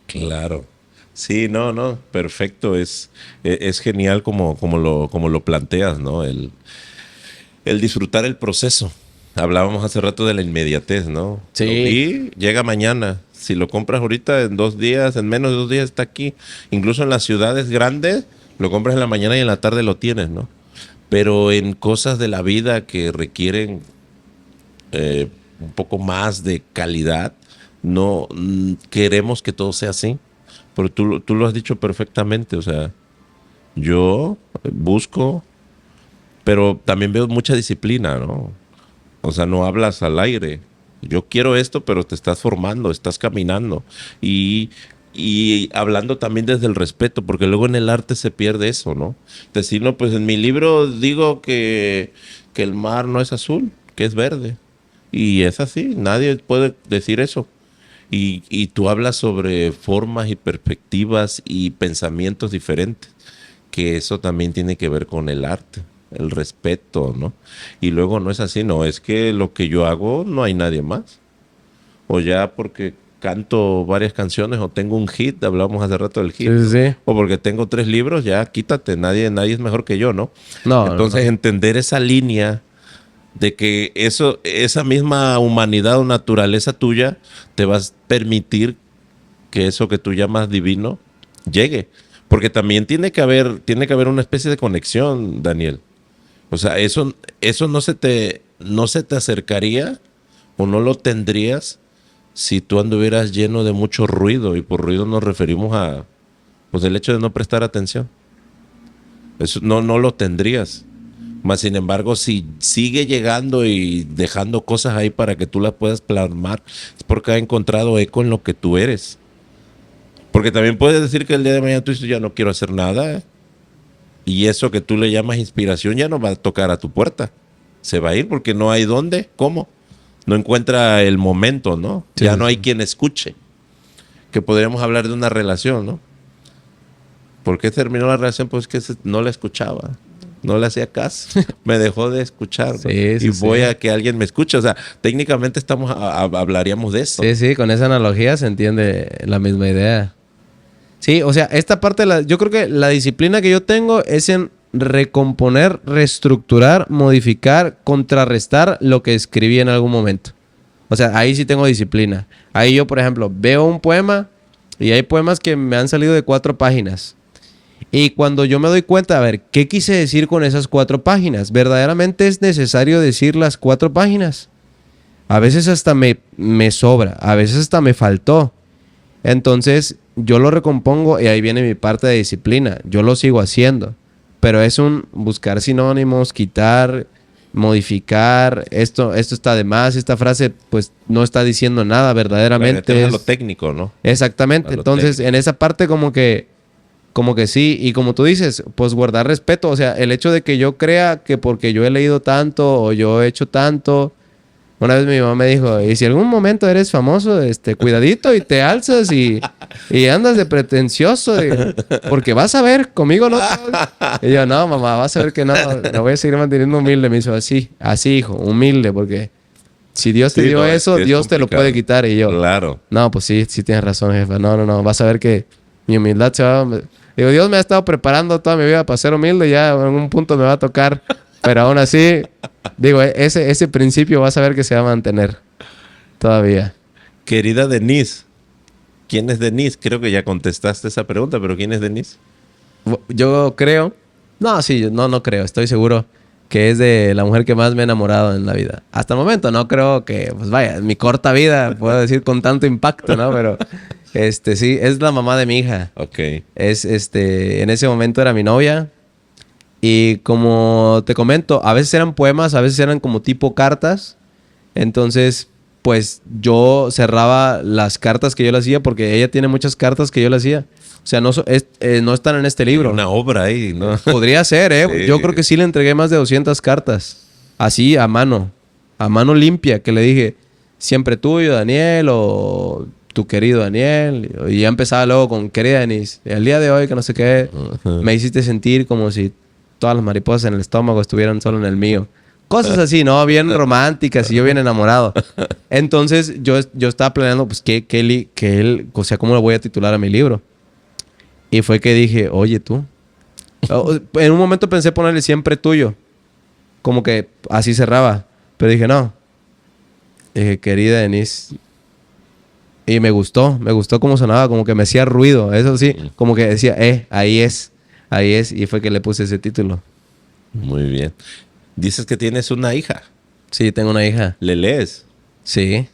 Claro. Sí, no, perfecto. Es genial como lo planteas, ¿no? El disfrutar el proceso. Hablábamos hace rato de la inmediatez, ¿no? Sí. Y llega mañana. Si lo compras ahorita en 2 días, en menos de 2 días está aquí. Incluso en las ciudades grandes, lo compras en la mañana y en la tarde lo tienes, ¿no? Pero en cosas de la vida que requieren un poco más de calidad, no queremos que todo sea así. Pero tú lo has dicho perfectamente, o sea, yo busco, pero también veo mucha disciplina, ¿no? O sea, no hablas al aire. Yo quiero esto, pero te estás formando, estás caminando. Y hablando también desde el respeto, porque luego en el arte se pierde eso, ¿no? Decir, no, pues en mi libro digo que el mar no es azul, que es verde. Y es así, nadie puede decir eso. Y tú hablas sobre formas y perspectivas y pensamientos diferentes, que eso también tiene que ver con el arte, el respeto, ¿no? Y luego no es así, no, es que lo que yo hago no hay nadie más. O ya porque canto varias canciones o tengo un hit, hablábamos hace rato del hit, Sí. o porque tengo 3 libros, ya quítate, nadie es mejor que yo, ¿no? No, Entonces no. entender esa línea de que esa misma humanidad o naturaleza tuya te va a permitir que eso que tú llamas divino llegue. Porque también tiene que haber una especie de conexión, Daniel. O sea, eso no se te acercaría o no lo tendrías si tú anduvieras lleno de mucho ruido. Y por ruido nos referimos a pues el hecho de no prestar atención. Eso no lo tendrías. Más sin embargo, si sigue llegando y dejando cosas ahí para que tú las puedas plasmar, es porque ha encontrado eco en lo que tú eres. Porque también puedes decir que el día de mañana tú dices, ya no quiero hacer nada. Y eso que tú le llamas inspiración ya no va a tocar a tu puerta. Se va a ir porque no hay dónde, cómo. No encuentra el momento, ¿no? Sí, ya no hay sí. quien escuche. Que podríamos hablar de una relación, ¿no? ¿Por qué terminó la relación? Pues que no la escuchaba. No le hacía caso. Me dejó de escuchar, ¿no? Sí, sí, Y voy sí. a que alguien me escuche. O sea, técnicamente hablaríamos de eso. Sí, con esa analogía se entiende la misma idea. Sí, o sea, esta parte, yo creo que la disciplina que yo tengo es en recomponer, reestructurar, modificar, contrarrestar lo que escribí en algún momento. O sea, ahí sí tengo disciplina. Ahí yo, por ejemplo, veo un poema y hay poemas que me han salido de 4 páginas. Y cuando yo me doy cuenta, a ver, ¿qué quise decir con esas 4 páginas? ¿Verdaderamente es necesario decir las 4 páginas? A veces hasta me sobra, a veces hasta me faltó. Entonces, yo lo recompongo y ahí viene mi parte de disciplina. Yo lo sigo haciendo. Pero es un buscar sinónimos, quitar, modificar. Esto está de más. Esta frase, pues, no está diciendo nada verdaderamente. A lo técnico, ¿no? Exactamente. A lo Entonces, técnico. en esa parte como que sí. Y como tú dices, pues guardar respeto. O sea, el hecho de que yo crea que porque yo he leído tanto o yo he hecho tanto. Una vez mi mamá me dijo, y si algún momento eres famoso, cuidadito y te alzas y andas de pretencioso, porque vas a ver, conmigo no. Y yo, no, mamá, vas a ver que no, me voy a seguir manteniendo humilde. Me dijo, así, hijo, humilde, porque si Dios te Sí, dio no, eso, es Dios te lo complicado. puede quitar. Y yo, Claro. no, pues sí tienes razón, jefa. No, vas a ver que mi humildad se va. Digo, Dios me ha estado preparando toda mi vida para ser humilde, ya en algún punto me va a tocar. Pero aún así, digo, ese principio vas a ver que se va a mantener todavía. Querida Denise, ¿quién es Denise? Creo que ya contestaste esa pregunta, pero ¿quién es Denise? Yo creo, no creo, estoy seguro que es de la mujer que más me he enamorado en la vida. Hasta el momento no creo que, pues vaya, en mi corta vida, puedo decir con tanto impacto, ¿no? Pero, sí, es la mamá de mi hija. Ok. En ese momento era mi novia. Y como te comento, a veces eran poemas, a veces eran como tipo cartas. Entonces, pues yo cerraba las cartas que yo le hacía porque ella tiene muchas cartas que yo le hacía. O sea, no están en este libro. Una obra ahí, ¿no? Podría ser, ¿eh? Sí. Yo creo que sí le entregué más de 200 cartas. Así, a mano limpia, que le dije, siempre tuyo, Daniel, o tu querido Daniel. Y ya empezaba luego con, querida Denise, el día de hoy, que no sé qué, me hiciste sentir como si todas las mariposas en el estómago estuvieran solo en el mío. Cosas así, ¿no? Bien románticas y yo bien enamorado. Entonces, yo estaba planeando, pues, o sea, ¿cómo le voy a titular a mi libro? Y fue que dije, oye, tú. En un momento pensé ponerle siempre tuyo. Como que así cerraba. Pero dije, no. Dije, querida Denise. Y me gustó cómo sonaba. Como que me hacía ruido. Eso sí, como que decía, ahí es. Ahí es. Y fue que le puse ese título. Muy bien. Dices que tienes una hija. Sí, tengo una hija. ¿Le lees? Sí.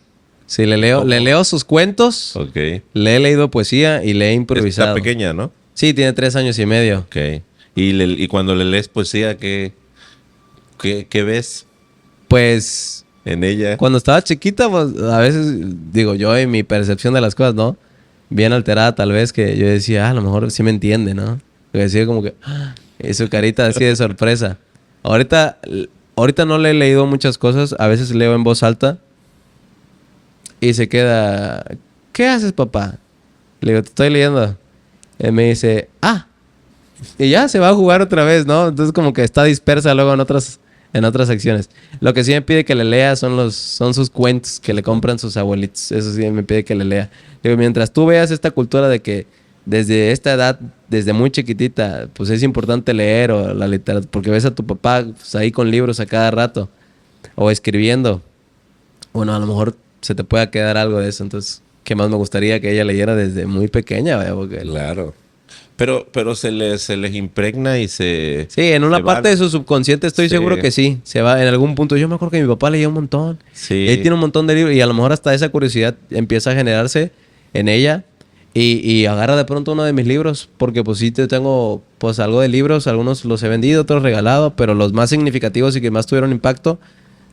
Sí, le leo sus cuentos. Ok. Le he leído poesía y le he improvisado. Está pequeña, ¿no? Sí, tiene 3 años y medio. Ok. Y cuando le lees poesía, ¿qué ves Pues en ella? cuando estaba chiquita, pues a veces, digo, yo en mi percepción de las cosas, ¿no? Bien alterada tal vez, que yo decía, a lo mejor sí me entiende, ¿no? Yo decía como que, y su carita así de sorpresa. Ahorita no le he leído muchas cosas, a veces leo en voz alta y se queda, ¿qué haces, papá? Le digo, te estoy leyendo. Él me dice, y ya se va a jugar otra vez, ¿no? Entonces como que está dispersa luego en otras secciones. Lo que sí me pide que le lea son sus cuentos que le compran sus abuelitos. Eso sí me pide que le lea. Digo, mientras tú veas esta cultura de que desde esta edad, desde muy chiquitita, pues es importante leer o la literatura, porque ves a tu papá pues, ahí con libros a cada rato o escribiendo. Bueno, a lo mejor se te pueda quedar algo de eso. Entonces, ¿qué más me gustaría que ella leyera desde muy pequeña? ¿Vaya? Porque Claro. Pero se les impregna y se... sí, en una se parte van. de su subconsciente estoy Sí. seguro que sí. Se va en algún punto. Yo me acuerdo que mi papá leía un montón. Sí. Él tiene un montón de libros y a lo mejor hasta esa curiosidad empieza a generarse en ella y agarra de pronto uno de mis libros porque pues sí tengo pues algo de libros. Algunos los he vendido, otros regalado, pero los más significativos y que más tuvieron impacto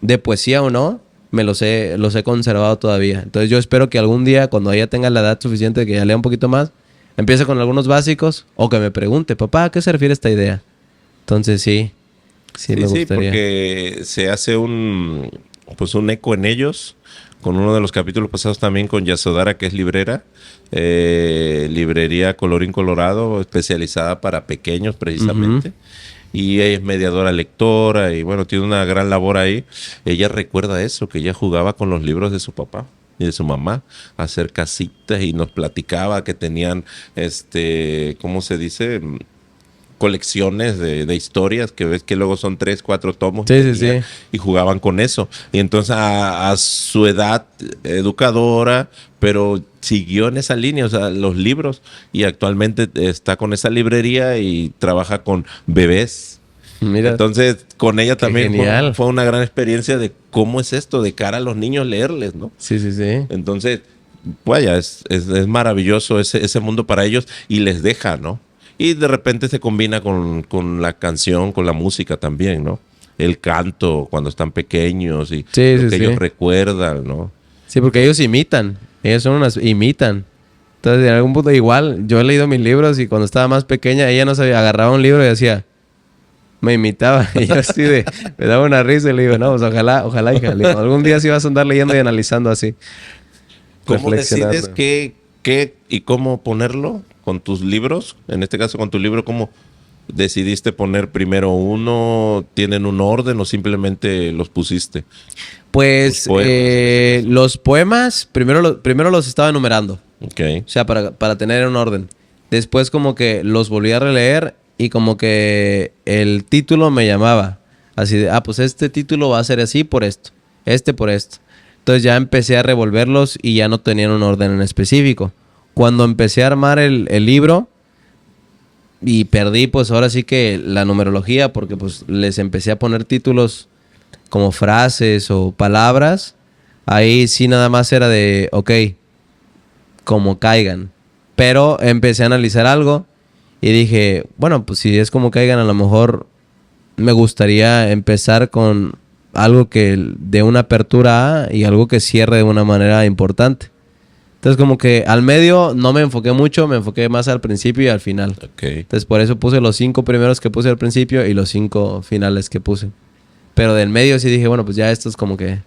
de poesía o no, los he conservado todavía. Entonces yo espero que algún día cuando ella tenga la edad suficiente de que ya lea un poquito más, empiece con algunos básicos o que me pregunte, papá, ¿a qué se refiere esta idea? Entonces sí me gustaría. Sí, porque se hace un eco en ellos. Con uno de los capítulos pasados también con Yasodara, que es librera. Librería Colorín Colorado, especializada para pequeños precisamente. Y ella es mediadora lectora y bueno, tiene una gran labor ahí. Ella recuerda eso, que ella jugaba con los libros de su papá y de su mamá, a hacer casitas y nos platicaba que tenían, ¿cómo se dice? Colecciones de historias que ves que luego son 3, 4 tomos. Sí. Y jugaban con eso. Y entonces a su edad educadora, pero siguió en esa línea, o sea, los libros. Y actualmente está con esa librería y trabaja con bebés. Mira, Entonces, con ella también genial. fue una gran experiencia de cómo es esto, de cara a los niños leerles, ¿no? Sí. Entonces, vaya, es maravilloso ese mundo para ellos y les deja, ¿no? Y de repente se combina con la canción, con la música también, ¿no? El canto cuando están pequeños y lo que ellos recuerdan, ¿no? Sí, porque ellos imitan. Ellos imitan. Entonces, en algún punto igual, yo he leído mis libros y cuando estaba más pequeña, ella no sabía, agarraba un libro y decía, me imitaba. Y yo así me daba una risa y le digo, no, pues ojalá, hija. Le digo, algún día sí vas a andar leyendo y analizando así. ¿Cómo decides qué y cómo ponerlo con tus libros? En este caso, con tu libro, ¿cómo decidiste poner primero uno? ¿Tienen un orden o simplemente los pusiste? Pues los poemas, primero los estaba enumerando. Okay. O sea, para tener un orden. Después como que los volví a releer y como que el título me llamaba. Así de, pues este título va a ser así por esto. Por esto. Entonces ya empecé a revolverlos y ya no tenían un orden en específico. Cuando empecé a armar el libro, y perdí pues ahora sí que la numerología porque pues les empecé a poner títulos como frases o palabras. Ahí sí nada más era de, ok, como caigan. Pero empecé a analizar algo y dije, bueno, pues si es como caigan, a lo mejor me gustaría empezar con algo que de una apertura A y algo que cierre de una manera importante. Entonces como que al medio no me enfoqué mucho, me enfoqué más al principio y al final. Okay. Entonces por eso puse los 5 primeros que puse al principio y los 5 finales que puse. Pero del medio sí dije, bueno, pues ya esto es como que...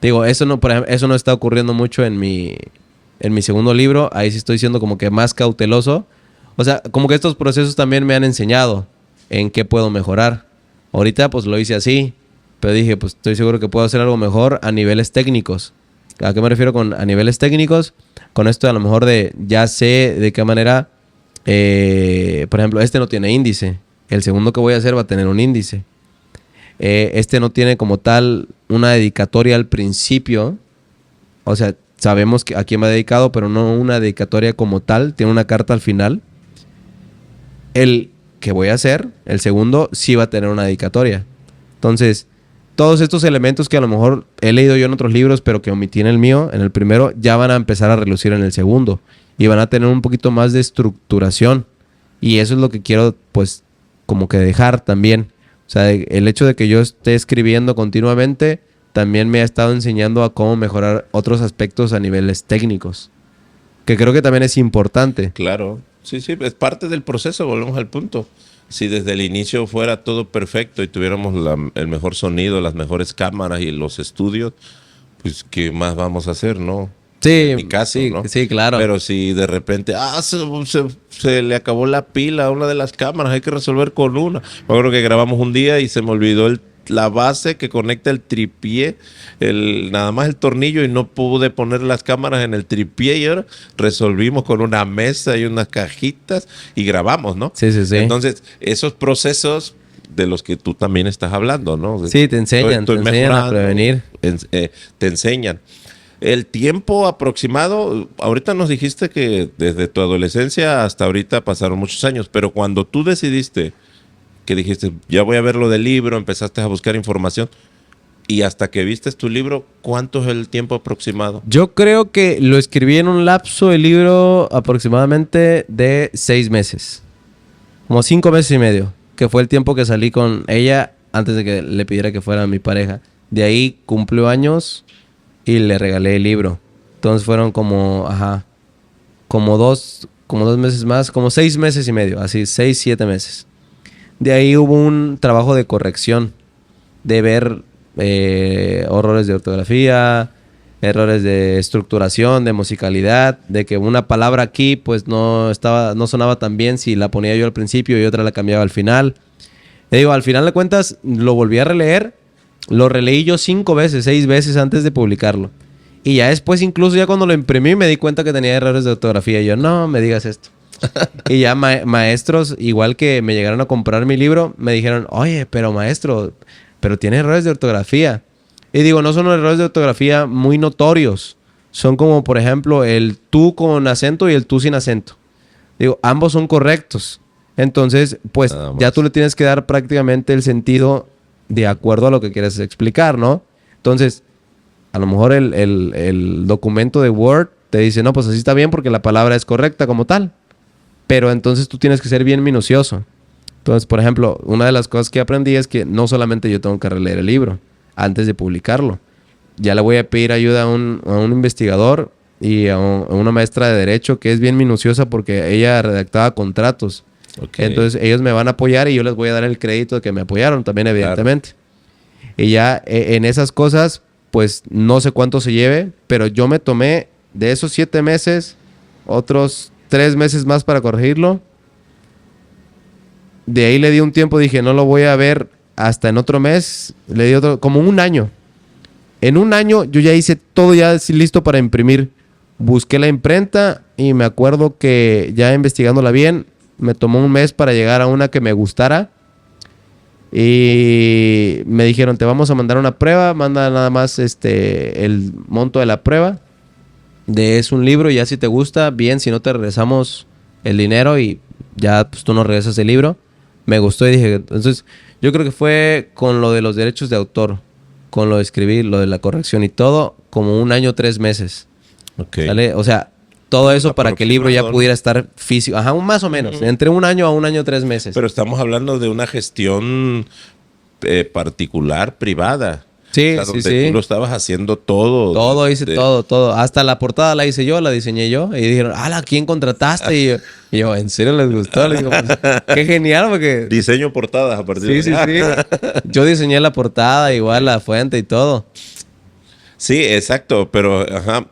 Digo, eso no, por ejemplo, eso no está ocurriendo mucho en mi segundo libro. Ahí sí estoy siendo como que más cauteloso. O sea, como que estos procesos también me han enseñado en qué puedo mejorar. Ahorita pues lo hice así. Pero dije, pues estoy seguro que puedo hacer algo mejor a niveles técnicos. ¿A qué me refiero con a niveles técnicos? Con esto a lo mejor de ya sé de qué manera... por ejemplo, este no tiene índice. El segundo que voy a hacer va a tener un índice. Este no tiene como tal una dedicatoria al principio. O sea, sabemos a quién va dedicado, pero no una dedicatoria como tal. Tiene una carta al final. El que voy a hacer, el segundo, sí va a tener una dedicatoria. Entonces, todos estos elementos que a lo mejor he leído yo en otros libros, pero que omití en el mío, en el primero, ya van a empezar a relucir en el segundo. Y van a tener un poquito más de estructuración. Y eso es lo que quiero, pues, como que dejar también. O sea, el hecho de que yo esté escribiendo continuamente también me ha estado enseñando a cómo mejorar otros aspectos a niveles técnicos. Que creo que también es importante. Claro, sí, es parte del proceso, volvemos al punto. Si desde el inicio fuera todo perfecto y tuviéramos el mejor sonido, las mejores cámaras y los estudios, pues ¿qué más vamos a hacer, no? Sí, en mi caso, sí, ¿no? Sí, claro. Pero si de repente, se le acabó la pila a una de las cámaras, hay que resolver con una. Me acuerdo que grabamos un día y se me olvidó la base que conecta el tripié, nada más el tornillo, y no pude poner las cámaras en el tripié, y ahora resolvimos con una mesa y unas cajitas y grabamos, ¿no? Sí. Entonces, esos procesos de los que tú también estás hablando, ¿no? Sí, te enseñan a prevenir. Te enseñan. El tiempo aproximado, ahorita nos dijiste que desde tu adolescencia hasta ahorita pasaron muchos años, pero cuando tú decidiste, que dijiste, ya voy a ver lo del libro, empezaste a buscar información, y hasta que viste tu libro, ¿cuánto es el tiempo aproximado? Yo creo que lo escribí en un lapso el libro aproximadamente de 6 meses. Como 5 meses y medio, que fue el tiempo que salí con ella antes de que le pidiera que fuera mi pareja. De ahí cumplió años y le regalé el libro. Entonces fueron como 2 meses más, como 6 meses y medio, así 6, 7 meses. De ahí hubo un trabajo de corrección, de ver errores de ortografía, errores de estructuración, de musicalidad, de que una palabra aquí pues no sonaba tan bien si la ponía yo al principio y otra la cambiaba al final. Te digo, al final de cuentas lo volví a releer. Lo releí yo 5 veces, 6 veces antes de publicarlo. Y ya después, incluso ya cuando lo imprimí, me di cuenta que tenía errores de ortografía. Y yo, no me digas esto. Y ya maestros, igual que me llegaron a comprar mi libro, me dijeron, oye, pero maestro, pero tiene errores de ortografía. Y digo, no son errores de ortografía muy notorios. Son como, por ejemplo, el tú con acento y el tú sin acento. Digo, ambos son correctos. Entonces, pues ya tú le tienes que dar prácticamente el sentido de acuerdo a lo que quieres explicar, ¿no? Entonces, a lo mejor el documento de Word te dice, no, pues así está bien porque la palabra es correcta como tal. Pero entonces tú tienes que ser bien minucioso. Entonces, por ejemplo, una de las cosas que aprendí es que no solamente yo tengo que releer el libro antes de publicarlo. Ya le voy a pedir ayuda a un investigador y a una maestra de Derecho que es bien minuciosa porque ella redactaba contratos. Okay. Entonces ellos me van a apoyar y yo les voy a dar el crédito de que me apoyaron también, evidentemente. Claro. Y ya en esas cosas, pues no sé cuánto se lleve, pero yo me tomé de esos 7 meses, otros 3 meses más para corregirlo. De ahí le di un tiempo, dije, no lo voy a ver hasta en otro mes. Le di como un año. En un año yo ya hice todo ya listo para imprimir. Busqué la imprenta y me acuerdo que ya investigándola bien, me tomó un mes para llegar a una que me gustara. Y me dijeron, te vamos a mandar una prueba. Manda nada más el monto de la prueba. Es un libro y ya si te gusta, bien. Si no, te regresamos el dinero y ya pues tú no regresas el libro. Me gustó y dije, entonces yo creo que fue con lo de los derechos de autor, con lo de escribir, lo de la corrección y todo, como 1 año, 3 meses. Ok. ¿Sale? O sea, todo eso para que el libro ya Aproximado, ¿no? pudiera estar físico. Ajá, más o menos. Entre 1 año a 1 año, 3 meses. Pero estamos hablando de una gestión particular, privada. Sí, O sea, sí, donde sí. tú lo estabas haciendo todo. Todo hice, todo. Hasta la portada la hice yo, la diseñé yo. Y dijeron, ¿a quién contrataste? Y yo, ¿en serio les gustó? Les digo, pues, qué genial, porque... Diseño portadas a partir Sí, de sí, sí. Yo diseñé la portada, igual la fuente y todo. Sí, exacto, pero ajá,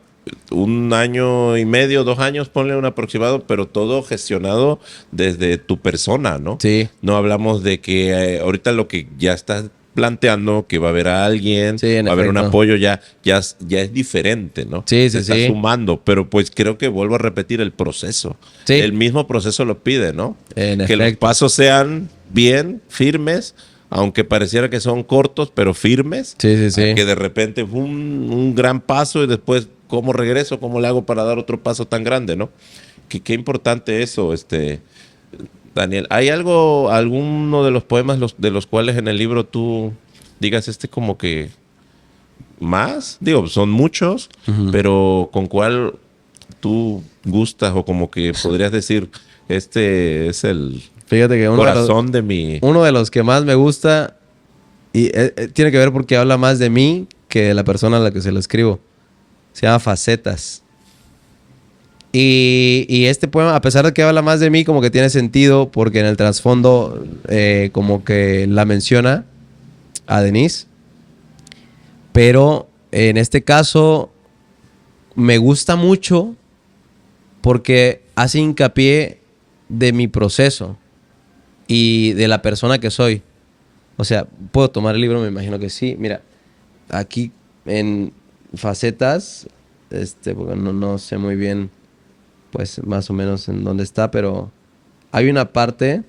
1 año y medio, 2 años, ponle un aproximado, pero todo gestionado desde tu persona, ¿no? Sí. No hablamos de que ahorita lo que ya estás planteando, que va a haber a alguien, Sí, en va a haber un efecto. apoyo, ya es diferente, ¿no? Sí, sí, Se está sí. sumando, pero pues creo que vuelvo a repetir el proceso. Sí. El mismo proceso lo pide, ¿no? En Que los efecto. pasos sean bien, firmes, aunque pareciera que son cortos, pero firmes. Sí, sí, sí. A que de repente fue un gran paso y después, ¿cómo regreso? ¿Cómo le hago para dar otro paso tan grande, no? Qué importante eso, Daniel. ¿Hay alguno de los poemas de los cuales en el libro tú digas como que más? Digo, son muchos, pero ¿con cuál tú gustas o como que podrías decir, este es el Fíjate que corazón de mi... uno de los que más me gusta, y tiene que ver porque habla más de mí que de la persona a la que se lo escribo. Se llama Facetas. Y este poema, a pesar de que habla más de mí, como que tiene sentido porque en el trasfondo como que la menciona a Denise. Pero en este caso me gusta mucho porque hace hincapié de mi proceso y de la persona que soy. O sea, ¿puedo tomar el libro? Me imagino que sí. Mira, aquí en Facetas, porque no sé muy bien, pues más o menos en dónde está, pero hay una parte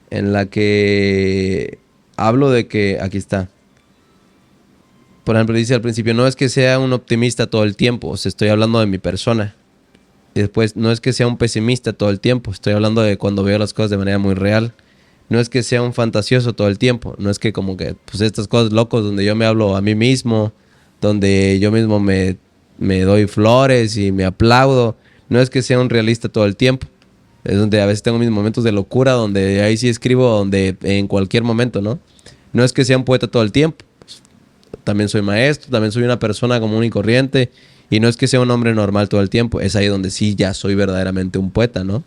en la que hablo de que, aquí está. Por ejemplo, dice al principio, no es que sea un optimista todo el tiempo, o sea, estoy hablando de mi persona. Y después, no es que sea un pesimista todo el tiempo, estoy hablando de cuando veo las cosas de manera muy real. No es que sea un fantasioso todo el tiempo, no es que como que, pues estas cosas locos donde yo me hablo a mí mismo, donde yo mismo me doy flores y me aplaudo. No es que sea un realista todo el tiempo. Es donde a veces tengo mis momentos de locura, donde ahí sí escribo donde en cualquier momento, ¿no? No es que sea un poeta todo el tiempo. También soy maestro, también soy una persona común y corriente. Y no es que sea un hombre normal todo el tiempo. Es ahí donde sí ya soy verdaderamente un poeta, ¿no?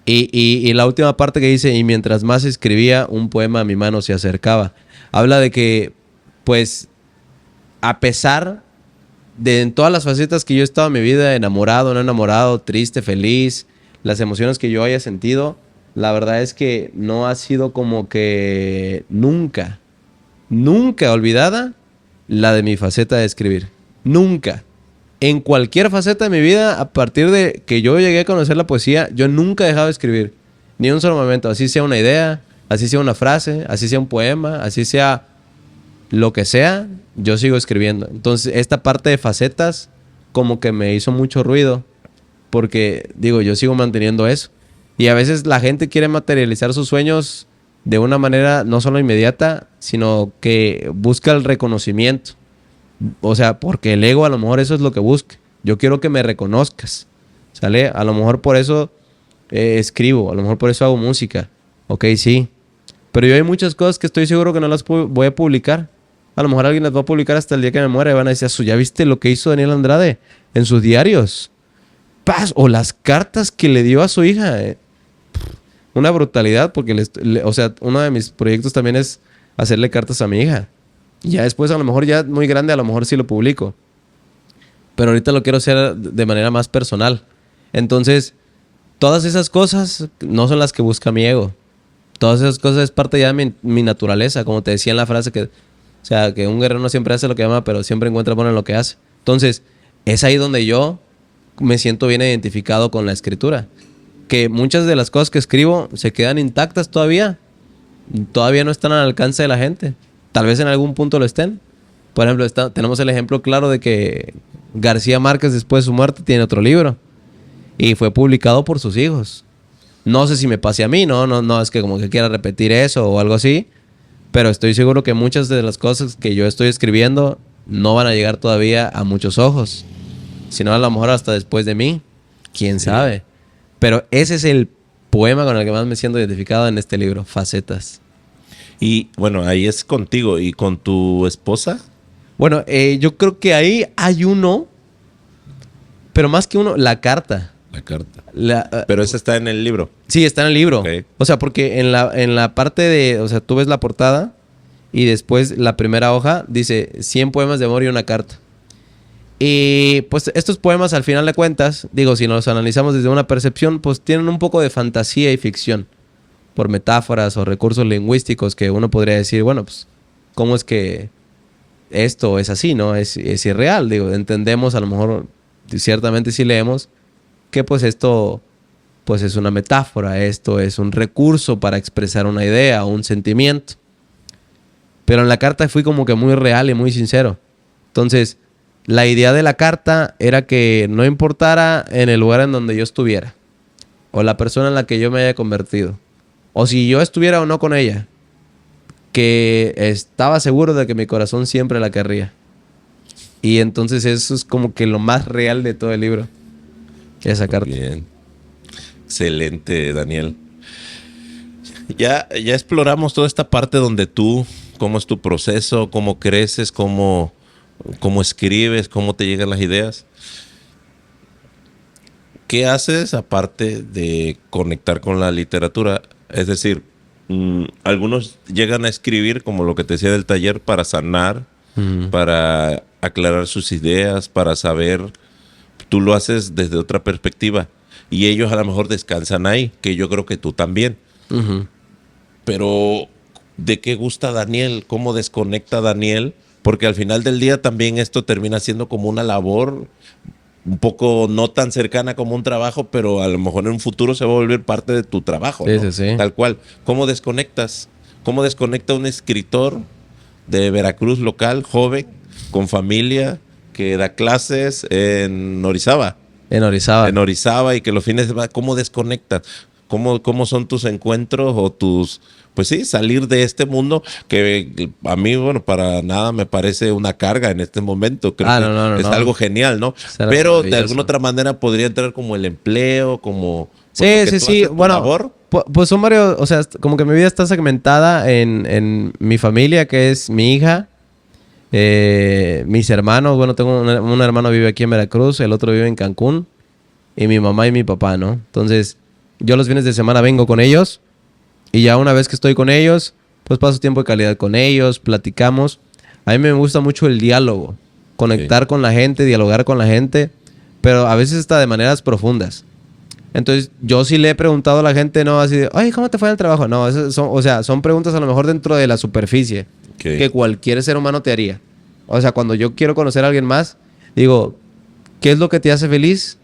Y la última parte que dice, y mientras más escribía, un poema a mi mano se acercaba. Habla de que, pues, a pesar de en todas las facetas que yo he estado en mi vida, enamorado, no enamorado, triste, feliz, las emociones que yo haya sentido, la verdad es que no ha sido como que nunca olvidada la de mi faceta de escribir. Nunca. En cualquier faceta de mi vida, a partir de que yo llegué a conocer la poesía, yo nunca he dejado de escribir. Ni un solo momento. Así sea una idea, así sea una frase, así sea un poema, así sea lo que sea, yo sigo escribiendo. Entonces, esta parte de facetas como que me hizo mucho ruido. Porque, digo, yo sigo manteniendo eso. Y a veces la gente quiere materializar sus sueños de una manera no solo inmediata, sino que busca el reconocimiento. O sea, porque el ego a lo mejor eso es lo que busca. Yo quiero que me reconozcas. ¿Sale? A lo mejor por eso escribo, a lo mejor por eso hago música. Ok, sí. Pero yo hay muchas cosas que estoy seguro que no las voy a publicar. A lo mejor alguien las va a publicar hasta el día que me muera y van a decir, ¿ya viste lo que hizo Daniel Andrade en sus diarios? ¡Paz! O las cartas que le dio a su hija. Una brutalidad porque, o sea, uno de mis proyectos también es hacerle cartas a mi hija. Y ya después, a lo mejor ya muy grande, a lo mejor sí lo publico. Pero ahorita lo quiero hacer de manera más personal. Entonces, todas esas cosas no son las que busca mi ego. Todas esas cosas es parte ya de mi naturaleza. Como te decía en la frase que... O sea, que un guerrero no siempre hace lo que ama, pero siempre encuentra bueno en lo que hace. Entonces, es ahí donde yo me siento bien identificado con la escritura. Que muchas de las cosas que escribo se quedan intactas todavía. Todavía no están al alcance de la gente. Tal vez en algún punto lo estén. Por ejemplo, tenemos el ejemplo claro de que García Márquez, después de su muerte, tiene otro libro. Y fue publicado por sus hijos. No sé si me pase a mí, no es que como que quiera repetir eso o algo así, pero estoy seguro que muchas de las cosas que yo estoy escribiendo no van a llegar todavía a muchos ojos, sino a lo mejor hasta después de mí, quién sabe. Pero ese es el poema con el que más me siento identificado en este libro, Facetas. Y bueno, ahí es contigo. ¿Y con tu esposa? Bueno, yo creo que ahí hay uno, pero más que uno, la carta. La carta. Pero esa está en el libro. Sí, está en el libro. Okay. O sea, porque en la parte de... O sea, tú ves la portada y después la primera hoja dice 100 poemas de amor y una carta. Y pues estos poemas, al final de cuentas, digo, si nos analizamos desde una percepción, pues tienen un poco de fantasía y ficción. Por metáforas o recursos lingüísticos que uno podría decir, bueno, pues, ¿cómo es que esto es así, no? Es irreal, digo, entendemos a lo mejor, ciertamente si leemos, que pues esto pues es una metáfora, esto es un recurso para expresar una idea o un sentimiento. Pero en la carta fui como que muy real y muy sincero. Entonces, la idea de la carta era que no importara en el lugar en donde yo estuviera, o la persona en la que yo me haya convertido, o si yo estuviera o no con ella, que estaba seguro de que mi corazón siempre la querría. Y entonces eso es como que lo más real de todo el libro. Esa carta. Bien. Excelente, Daniel. Ya exploramos toda esta parte donde tú, cómo es tu proceso, cómo creces, cómo escribes, cómo te llegan las ideas. ¿Qué haces aparte de conectar con la literatura? Es decir, algunos llegan a escribir, como lo que te decía del taller, para sanar, para aclarar sus ideas, para saber. Tú lo haces desde otra perspectiva y ellos a lo mejor descansan ahí, que yo creo que tú también. Pero ¿de qué gusta Daniel? ¿Cómo desconecta Daniel? Porque al final del día también esto termina siendo como una labor un poco no tan cercana como un trabajo, pero a lo mejor en un futuro se va a volver parte de tu trabajo, ¿no? Sí. Tal cual. ¿Cómo desconectas? ¿Cómo desconecta un escritor de Veracruz local, joven, con familia, que da clases en Orizaba? En Orizaba. En Orizaba, y que los fines de semana, ¿cómo desconectas? ¿Cómo son tus encuentros o tus... Pues sí, salir de este mundo que a mí, bueno, para nada me parece una carga en este momento. Creo que es algo genial, ¿no? Pero de alguna otra manera podría entrar como el empleo, como... Sí. Bueno, pues son varios... O sea, como que mi vida está segmentada en mi familia, que es mi hija, mis hermanos. Bueno, tengo un hermano que vive aquí en Veracruz, el otro vive en Cancún, y mi mamá y mi papá, ¿no? Entonces, yo los fines de semana vengo con ellos. Y ya una vez que estoy con ellos, pues paso tiempo de calidad con ellos, platicamos. A mí me gusta mucho el diálogo, conectar con la gente, dialogar con la gente, pero a veces está de maneras profundas. Entonces, yo sí le he preguntado a la gente, no así de, oye, ¿cómo te fue en el trabajo? No, son preguntas a lo mejor dentro de la superficie, que cualquier ser humano te haría. O sea, cuando yo quiero conocer a alguien más, digo, ¿qué es lo que te hace feliz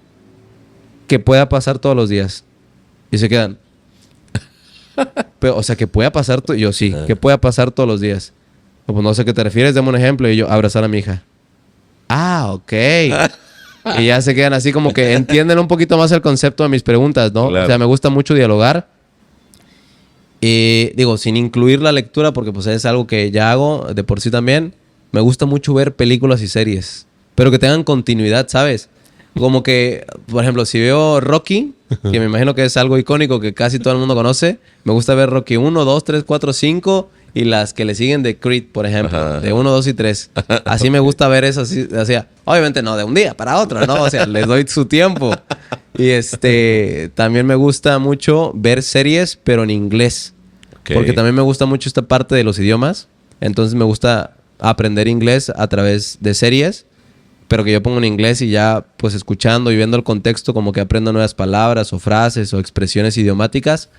que pueda pasar todos los días? Y se quedan... Pero, o sea, que pueda pasar... Yo sí, que pueda pasar todos los días. Pues no sé a qué te refieres, dame un ejemplo. Y yo, abrazar a mi hija. Ah, ok. Y ya se quedan así como que entienden un poquito más el concepto de mis preguntas, ¿no? Claro. O sea, me gusta mucho dialogar. Y digo, sin incluir la lectura, porque pues es algo que ya hago de por sí también. Me gusta mucho ver películas y series, pero que tengan continuidad, ¿sabes? Como que, por ejemplo, si veo Rocky, que me imagino que es algo icónico que casi todo el mundo conoce, me gusta ver Rocky 1, 2, 3, 4, 5 y las que le siguen de Creed, por ejemplo, de 1, 2 y 3. Así me gusta ver eso, así, obviamente no de un día para otro, ¿no? O sea, les doy su tiempo. Y también me gusta mucho ver series, pero en inglés. Porque también me gusta mucho esta parte de los idiomas. Entonces me gusta aprender inglés a través de series, pero que yo pongo en inglés y ya pues escuchando y viendo el contexto como que aprendo nuevas palabras o frases o expresiones idiomáticas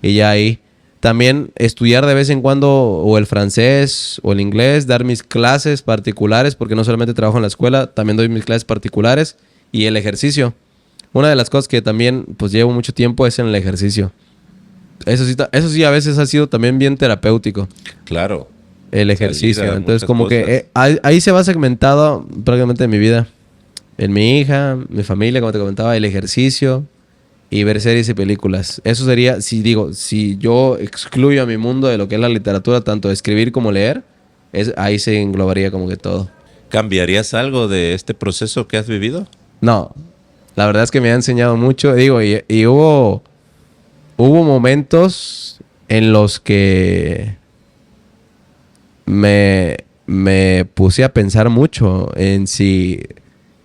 y ya ahí. También estudiar de vez en cuando o el francés o el inglés, dar mis clases particulares, porque no solamente trabajo en la escuela, también doy mis clases particulares y el ejercicio. Una de las cosas que también pues llevo mucho tiempo es en el ejercicio. Eso sí a veces ha sido también bien terapéutico. Claro. El ejercicio. Entonces como cosas. Que ahí se va segmentado prácticamente mi vida. En mi hija, mi familia, como te comentaba, el ejercicio y ver series y películas. Eso sería, si yo excluyo a mi mundo de lo que es la literatura, tanto escribir como leer, ahí se englobaría como que todo. ¿Cambiarías algo de este proceso que has vivido? No, la verdad es que me ha enseñado mucho. Digo, y hubo momentos en los que me puse a pensar mucho en si...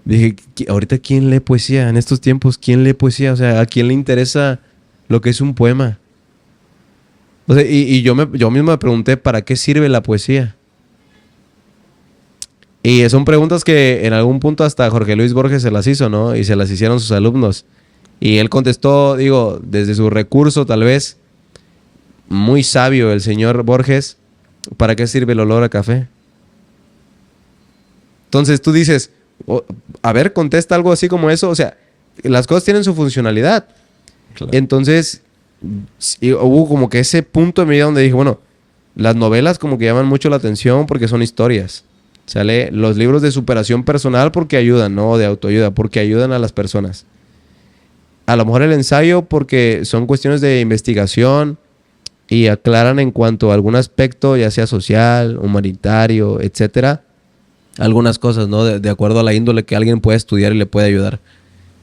Dije, ahorita ¿quién lee poesía? En estos tiempos, ¿quién lee poesía? O sea, ¿a quién le interesa lo que es un poema? O sea, y yo mismo me pregunté, ¿para qué sirve la poesía? Y son preguntas que en algún punto hasta Jorge Luis Borges se las hizo, ¿no? Y se las hicieron sus alumnos. Y él contestó, digo, desde su recurso tal vez, muy sabio el señor Borges, ¿para qué sirve el olor a café? Entonces tú dices, a ver, contesta algo así como eso. O sea, las cosas tienen su funcionalidad. Claro. Entonces, hubo como que ese punto en mi vida donde dije, bueno, las novelas como que llaman mucho la atención porque son historias. ¿Sale? Los libros de superación personal porque ayudan, ¿no? De autoayuda, porque ayudan a las personas. A lo mejor el ensayo porque son cuestiones de investigación y aclaran en cuanto a algún aspecto, ya sea social, humanitario, etcétera, algunas cosas, ¿no? De acuerdo a la índole que alguien puede estudiar y le puede ayudar.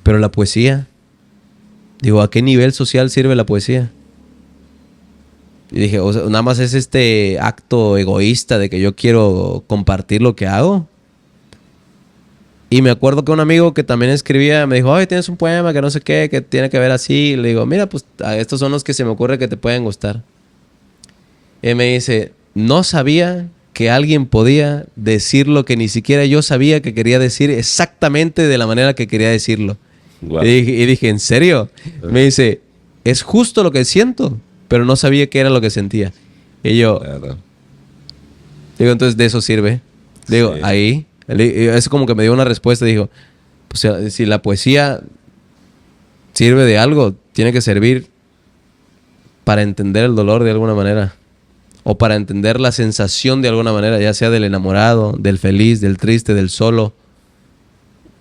Pero la poesía, digo, ¿a qué nivel social sirve la poesía? Y dije, o sea, nada más es este acto egoísta de que yo quiero compartir lo que hago. Y me acuerdo que un amigo que también escribía me dijo, oye, tienes un poema que no sé qué, que tiene que ver así. Y le digo, mira, pues estos son los que se me ocurre que te pueden gustar. Y él me dice, no sabía que alguien podía decir lo que ni siquiera yo sabía que quería decir exactamente de la manera que quería decirlo. Wow. Y dije, ¿en serio? Me dice, es justo lo que siento, pero no sabía qué era lo que sentía. Y yo, Claro. digo, entonces de eso sirve. Digo, Sí. ahí, es como que me dio una respuesta. Dijo, pues si la poesía sirve de algo, tiene que servir para entender el dolor de alguna manera. O para entender la sensación de alguna manera, ya sea del enamorado, del feliz, del triste, del solo,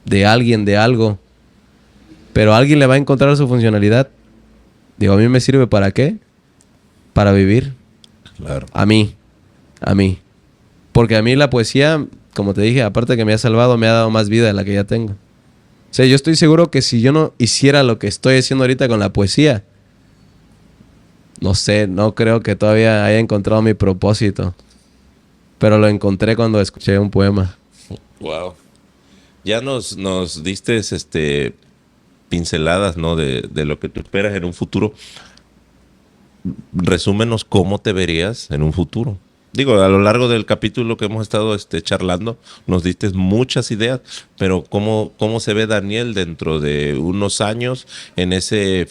de alguien, de algo. Pero a alguien le va a encontrar su funcionalidad. Digo, ¿a mí me sirve para qué? Para vivir. Claro. A mí. Porque a mí la poesía, como te dije, aparte de que me ha salvado, me ha dado más vida de la que ya tengo. O sea, yo estoy seguro que si yo no hiciera lo que estoy haciendo ahorita con la poesía, no sé, no creo que todavía haya encontrado mi propósito. Pero lo encontré cuando escuché un poema. Wow. Ya nos diste pinceladas, ¿no? De lo que tú esperas en un futuro. Resúmenos cómo te verías en un futuro. Digo, a lo largo del capítulo que hemos estado charlando, nos diste muchas ideas, pero ¿cómo se ve Daniel dentro de unos años en ese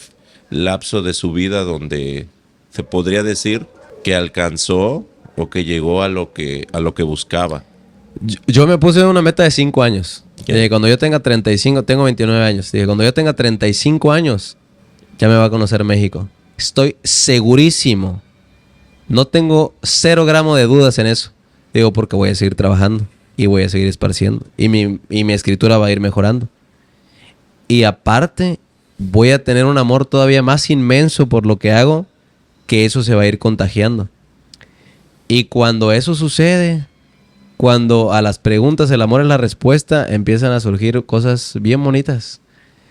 lapso de su vida donde se podría decir que alcanzó o que llegó a lo que buscaba? Yo me puse una meta de 5 años. ¿Qué? Cuando yo tenga 35, tengo 29 años. Dije, cuando yo tenga 35 años, ya me va a conocer México. Estoy segurísimo. No tengo 0 gramo de dudas en eso. Digo, porque voy a seguir trabajando y voy a seguir esparciendo. Y mi escritura va a ir mejorando. Y aparte, voy a tener un amor todavía más inmenso por lo que hago, que eso se va a ir contagiando. Y cuando eso sucede, cuando a las preguntas el amor es la respuesta, empiezan a surgir cosas bien bonitas.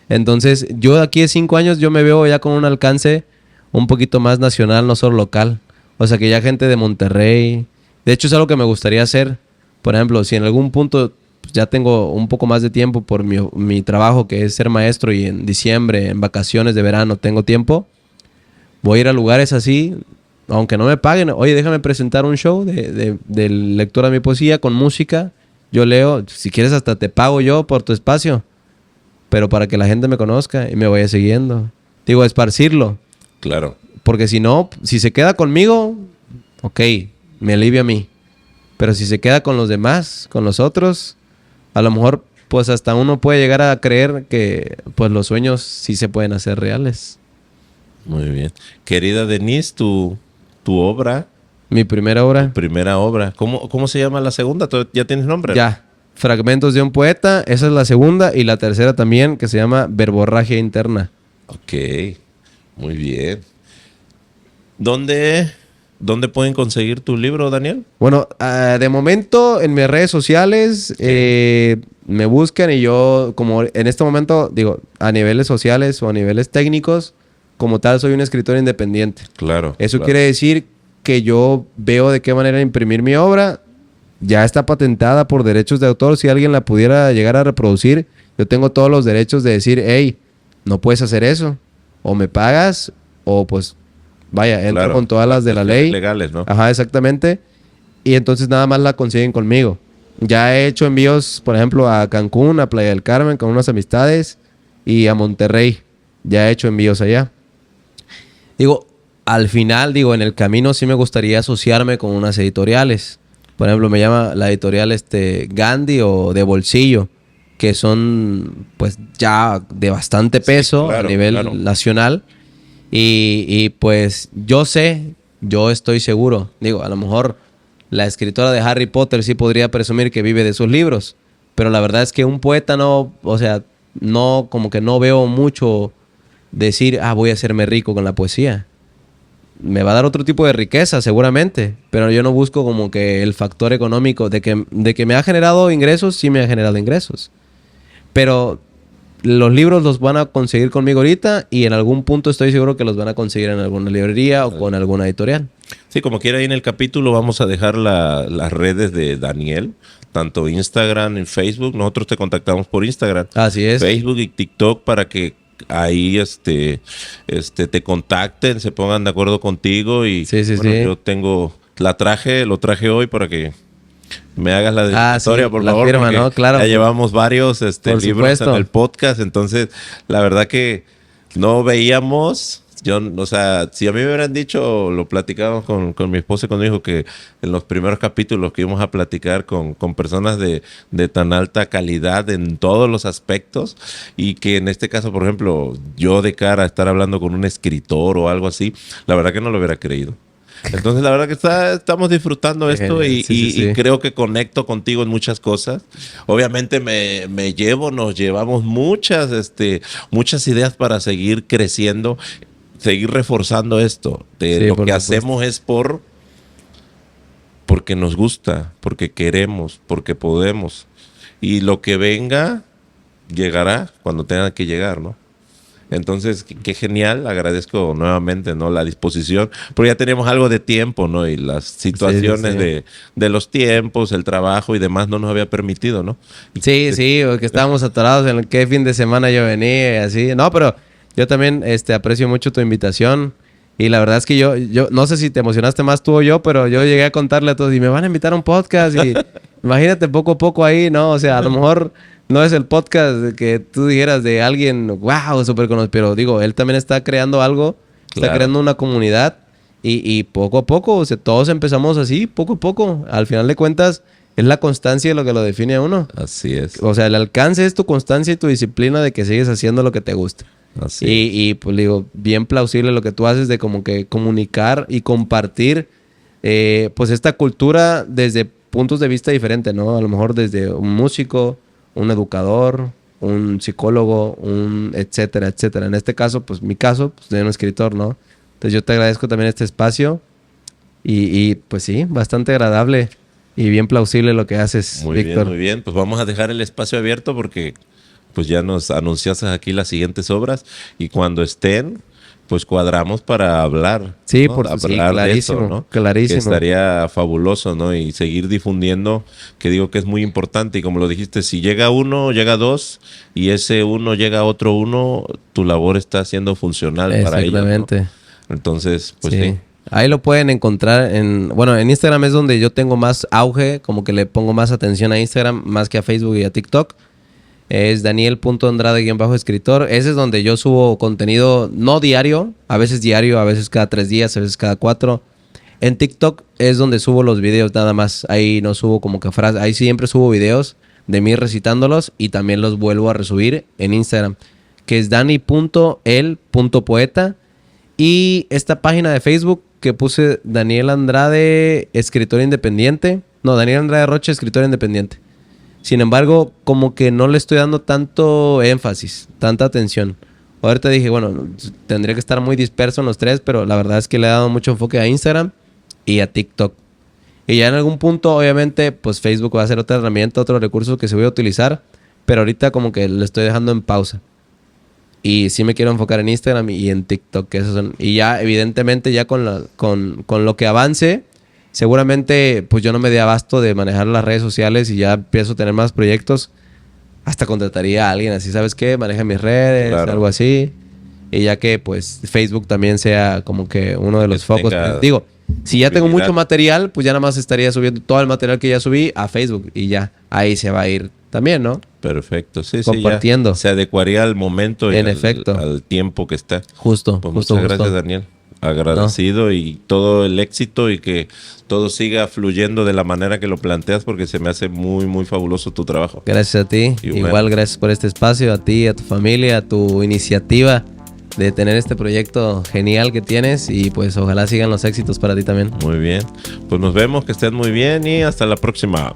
Entonces, yo de aquí a 5 años, yo me veo ya con un alcance un poquito más nacional, no solo local. O sea, que ya gente de Monterrey... De hecho, es algo que me gustaría hacer. Por ejemplo, si en algún punto pues, ya tengo un poco más de tiempo por mi trabajo, que es ser maestro, y en diciembre, en vacaciones de verano, tengo tiempo, voy a ir a lugares así, aunque no me paguen. Oye, déjame presentar un show de lectura de mi poesía con música. Yo leo. Si quieres, hasta te pago yo por tu espacio. Pero para que la gente me conozca y me vaya siguiendo. Digo, esparcirlo. Claro. Porque si no, si se queda conmigo, ok, me alivia a mí. Pero si se queda con los demás, con los otros, a lo mejor pues hasta uno puede llegar a creer que pues los sueños sí se pueden hacer reales. Muy bien. Querida Denise, tu obra, Mi primera obra, primera obra, ¿cómo se llama la segunda? ¿Ya tienes nombre? ya, Fragmentos de un poeta, esa es la segunda, y la tercera también, que se llama Verborragia interna. Ok, muy bien. ¿Dónde pueden conseguir tu libro, Daniel? Bueno, de momento en mis redes sociales me buscan y yo, como en este momento, digo, a niveles sociales o a niveles técnicos, como tal, soy un escritor independiente. Claro. Eso claro. quiere decir que yo veo de qué manera imprimir mi obra. Ya está patentada por derechos de autor. Si alguien la pudiera llegar a reproducir, yo tengo todos los derechos de decir, hey, no puedes hacer eso. O me pagas, o pues, vaya, entra Claro, con todas las de la ley. legales, ¿no? Ajá, exactamente. Y entonces nada más la consiguen conmigo. Ya he hecho envíos, por ejemplo, a Cancún, a Playa del Carmen, con unas amistades, y a Monterrey. Ya he hecho envíos allá. Digo, al final, digo, en el camino sí me gustaría asociarme con unas editoriales. Por ejemplo, me llama la editorial Gandhi o De Bolsillo, que son pues ya de bastante peso claro, a nivel nacional. Y pues yo estoy seguro, digo, a lo mejor la escritora de Harry Potter sí podría presumir que vive de sus libros, pero la verdad es que un poeta no, o sea, no, como que no veo mucho decir, voy a hacerme rico con la poesía. Me va a dar otro tipo de riqueza, seguramente, pero yo no busco como que el factor económico de que me ha generado ingresos, sí me ha generado ingresos. Pero los libros los van a conseguir conmigo ahorita y en algún punto estoy seguro que los van a conseguir en alguna librería o con alguna editorial. Sí, como quiera, ahí en el capítulo vamos a dejar las redes de Daniel, tanto Instagram y Facebook. Nosotros te contactamos por Instagram. Así es. Facebook y TikTok para que ahí te contacten, se pongan de acuerdo contigo y Sí. yo lo traje hoy para que me hagas la dedicatoria, sí, por la favor, firma, porque ¿no? Claro. ya llevamos varios libros supuesto. en el podcast, entonces la verdad que no veíamos. O sea, si a mí me hubieran dicho, lo platicábamos con mi esposa y con mi hijo, que en los primeros capítulos que íbamos a platicar con personas de tan alta calidad en todos los aspectos, y que en este caso, por ejemplo, yo de cara a estar hablando con un escritor o algo así, la verdad que no lo hubiera creído. Entonces, la verdad que estamos disfrutando esto y creo que conecto contigo en muchas cosas. Obviamente nos llevamos muchas ideas para seguir creciendo, seguir reforzando esto. Lo que hacemos es porque nos gusta, porque queremos, porque podemos. Y lo que venga, llegará cuando tenga que llegar, ¿no? Entonces, qué genial, agradezco nuevamente, ¿no?, la disposición, porque ya tenemos algo de tiempo, ¿no? Y las situaciones de los tiempos, el trabajo y demás no nos había permitido, ¿no? Sí, porque estábamos atorados en qué fin de semana yo venía y así. No, pero yo también aprecio mucho tu invitación. Y la verdad es que yo no sé si te emocionaste más tú o yo, pero yo llegué a contarle a todos y me van a invitar a un podcast y imagínate poco a poco ahí, ¿no? O sea, a lo mejor no es el podcast que tú dijeras de alguien, wow, súper conocido, pero digo, él también está creando algo, está creando una comunidad y poco a poco, o sea, todos empezamos así, poco a poco. Al final de cuentas, es la constancia lo que lo define a uno. Así es. O sea, el alcance es tu constancia y tu disciplina de que sigues haciendo lo que te gusta. Así y pues digo, bien plausible lo que tú haces de como que comunicar y compartir pues esta cultura desde puntos de vista diferentes, ¿no? A lo mejor desde un músico, un educador, un psicólogo, un etcétera, etcétera. En este caso, pues mi caso, pues de un escritor, ¿no? Entonces yo te agradezco también este espacio y pues sí, bastante agradable y bien plausible lo que haces, Víctor. Muy bien. Pues vamos a dejar el espacio abierto porque pues ya nos anunciaste aquí las siguientes obras y cuando estén, pues cuadramos para hablar. Sí, ¿no? clarísimo, de eso, ¿no? clarísimo. Que estaría fabuloso, ¿no? Y seguir difundiendo, que digo que es muy importante. Y como lo dijiste, si llega uno, llega dos, y ese uno llega a otro uno, tu labor está siendo funcional para ellos, ¿no? Entonces, pues sí. Ahí lo pueden encontrar en Instagram es donde yo tengo más auge, como que le pongo más atención a Instagram, más que a Facebook y a TikTok. Es Daniel.Andrade_escritor. Ese es donde yo subo contenido, no diario, a veces cada 3 días, a veces cada 4. En TikTok es donde subo los videos nada más. Ahí no subo como que frases. Ahí siempre subo videos de mí recitándolos y también los vuelvo a resubir en Instagram, que es dani.el.poeta. Y esta página de Facebook que puse Daniel Andrade, escritor independiente. No, Daniel Andrade Rocha, escritor independiente. Sin embargo, como que no le estoy dando tanto énfasis, tanta atención. Ahorita dije, bueno, tendría que estar muy disperso en los tres, pero la verdad es que le he dado mucho enfoque a Instagram y a TikTok. Y ya en algún punto, obviamente, pues Facebook va a ser otra herramienta, otro recurso que se voy a utilizar, pero ahorita como que lo estoy dejando en pausa. Y sí me quiero enfocar en Instagram y en TikTok, que esos son. Y ya, evidentemente, ya con lo que avance, seguramente, pues yo no me dé abasto de manejar las redes sociales y ya empiezo a tener más proyectos. Hasta contrataría a alguien así, ¿sabes qué? Maneja mis redes, Claro. algo así. Y ya que, pues, Facebook también sea como que uno de los Que focos. tenga Pues, digo, si ya tengo visibilidad. mucho material, pues ya nada más estaría subiendo todo el material que ya subí a Facebook. Y ya, ahí se va a ir también, ¿no? Perfecto, sí, Compartiendo. sí, ya se adecuaría al momento y En efecto. al tiempo que está. Justo, Pues justo, muchas justo. gracias, Daniel. Agradecido y todo el éxito y que todo siga fluyendo de la manera que lo planteas porque se me hace muy, muy fabuloso tu trabajo. Gracias a ti. Igual gracias por este espacio, a ti, a tu familia, a tu iniciativa de tener este proyecto genial que tienes y pues ojalá sigan los éxitos para ti también. Muy bien. Pues nos vemos, que estén muy bien y hasta la próxima.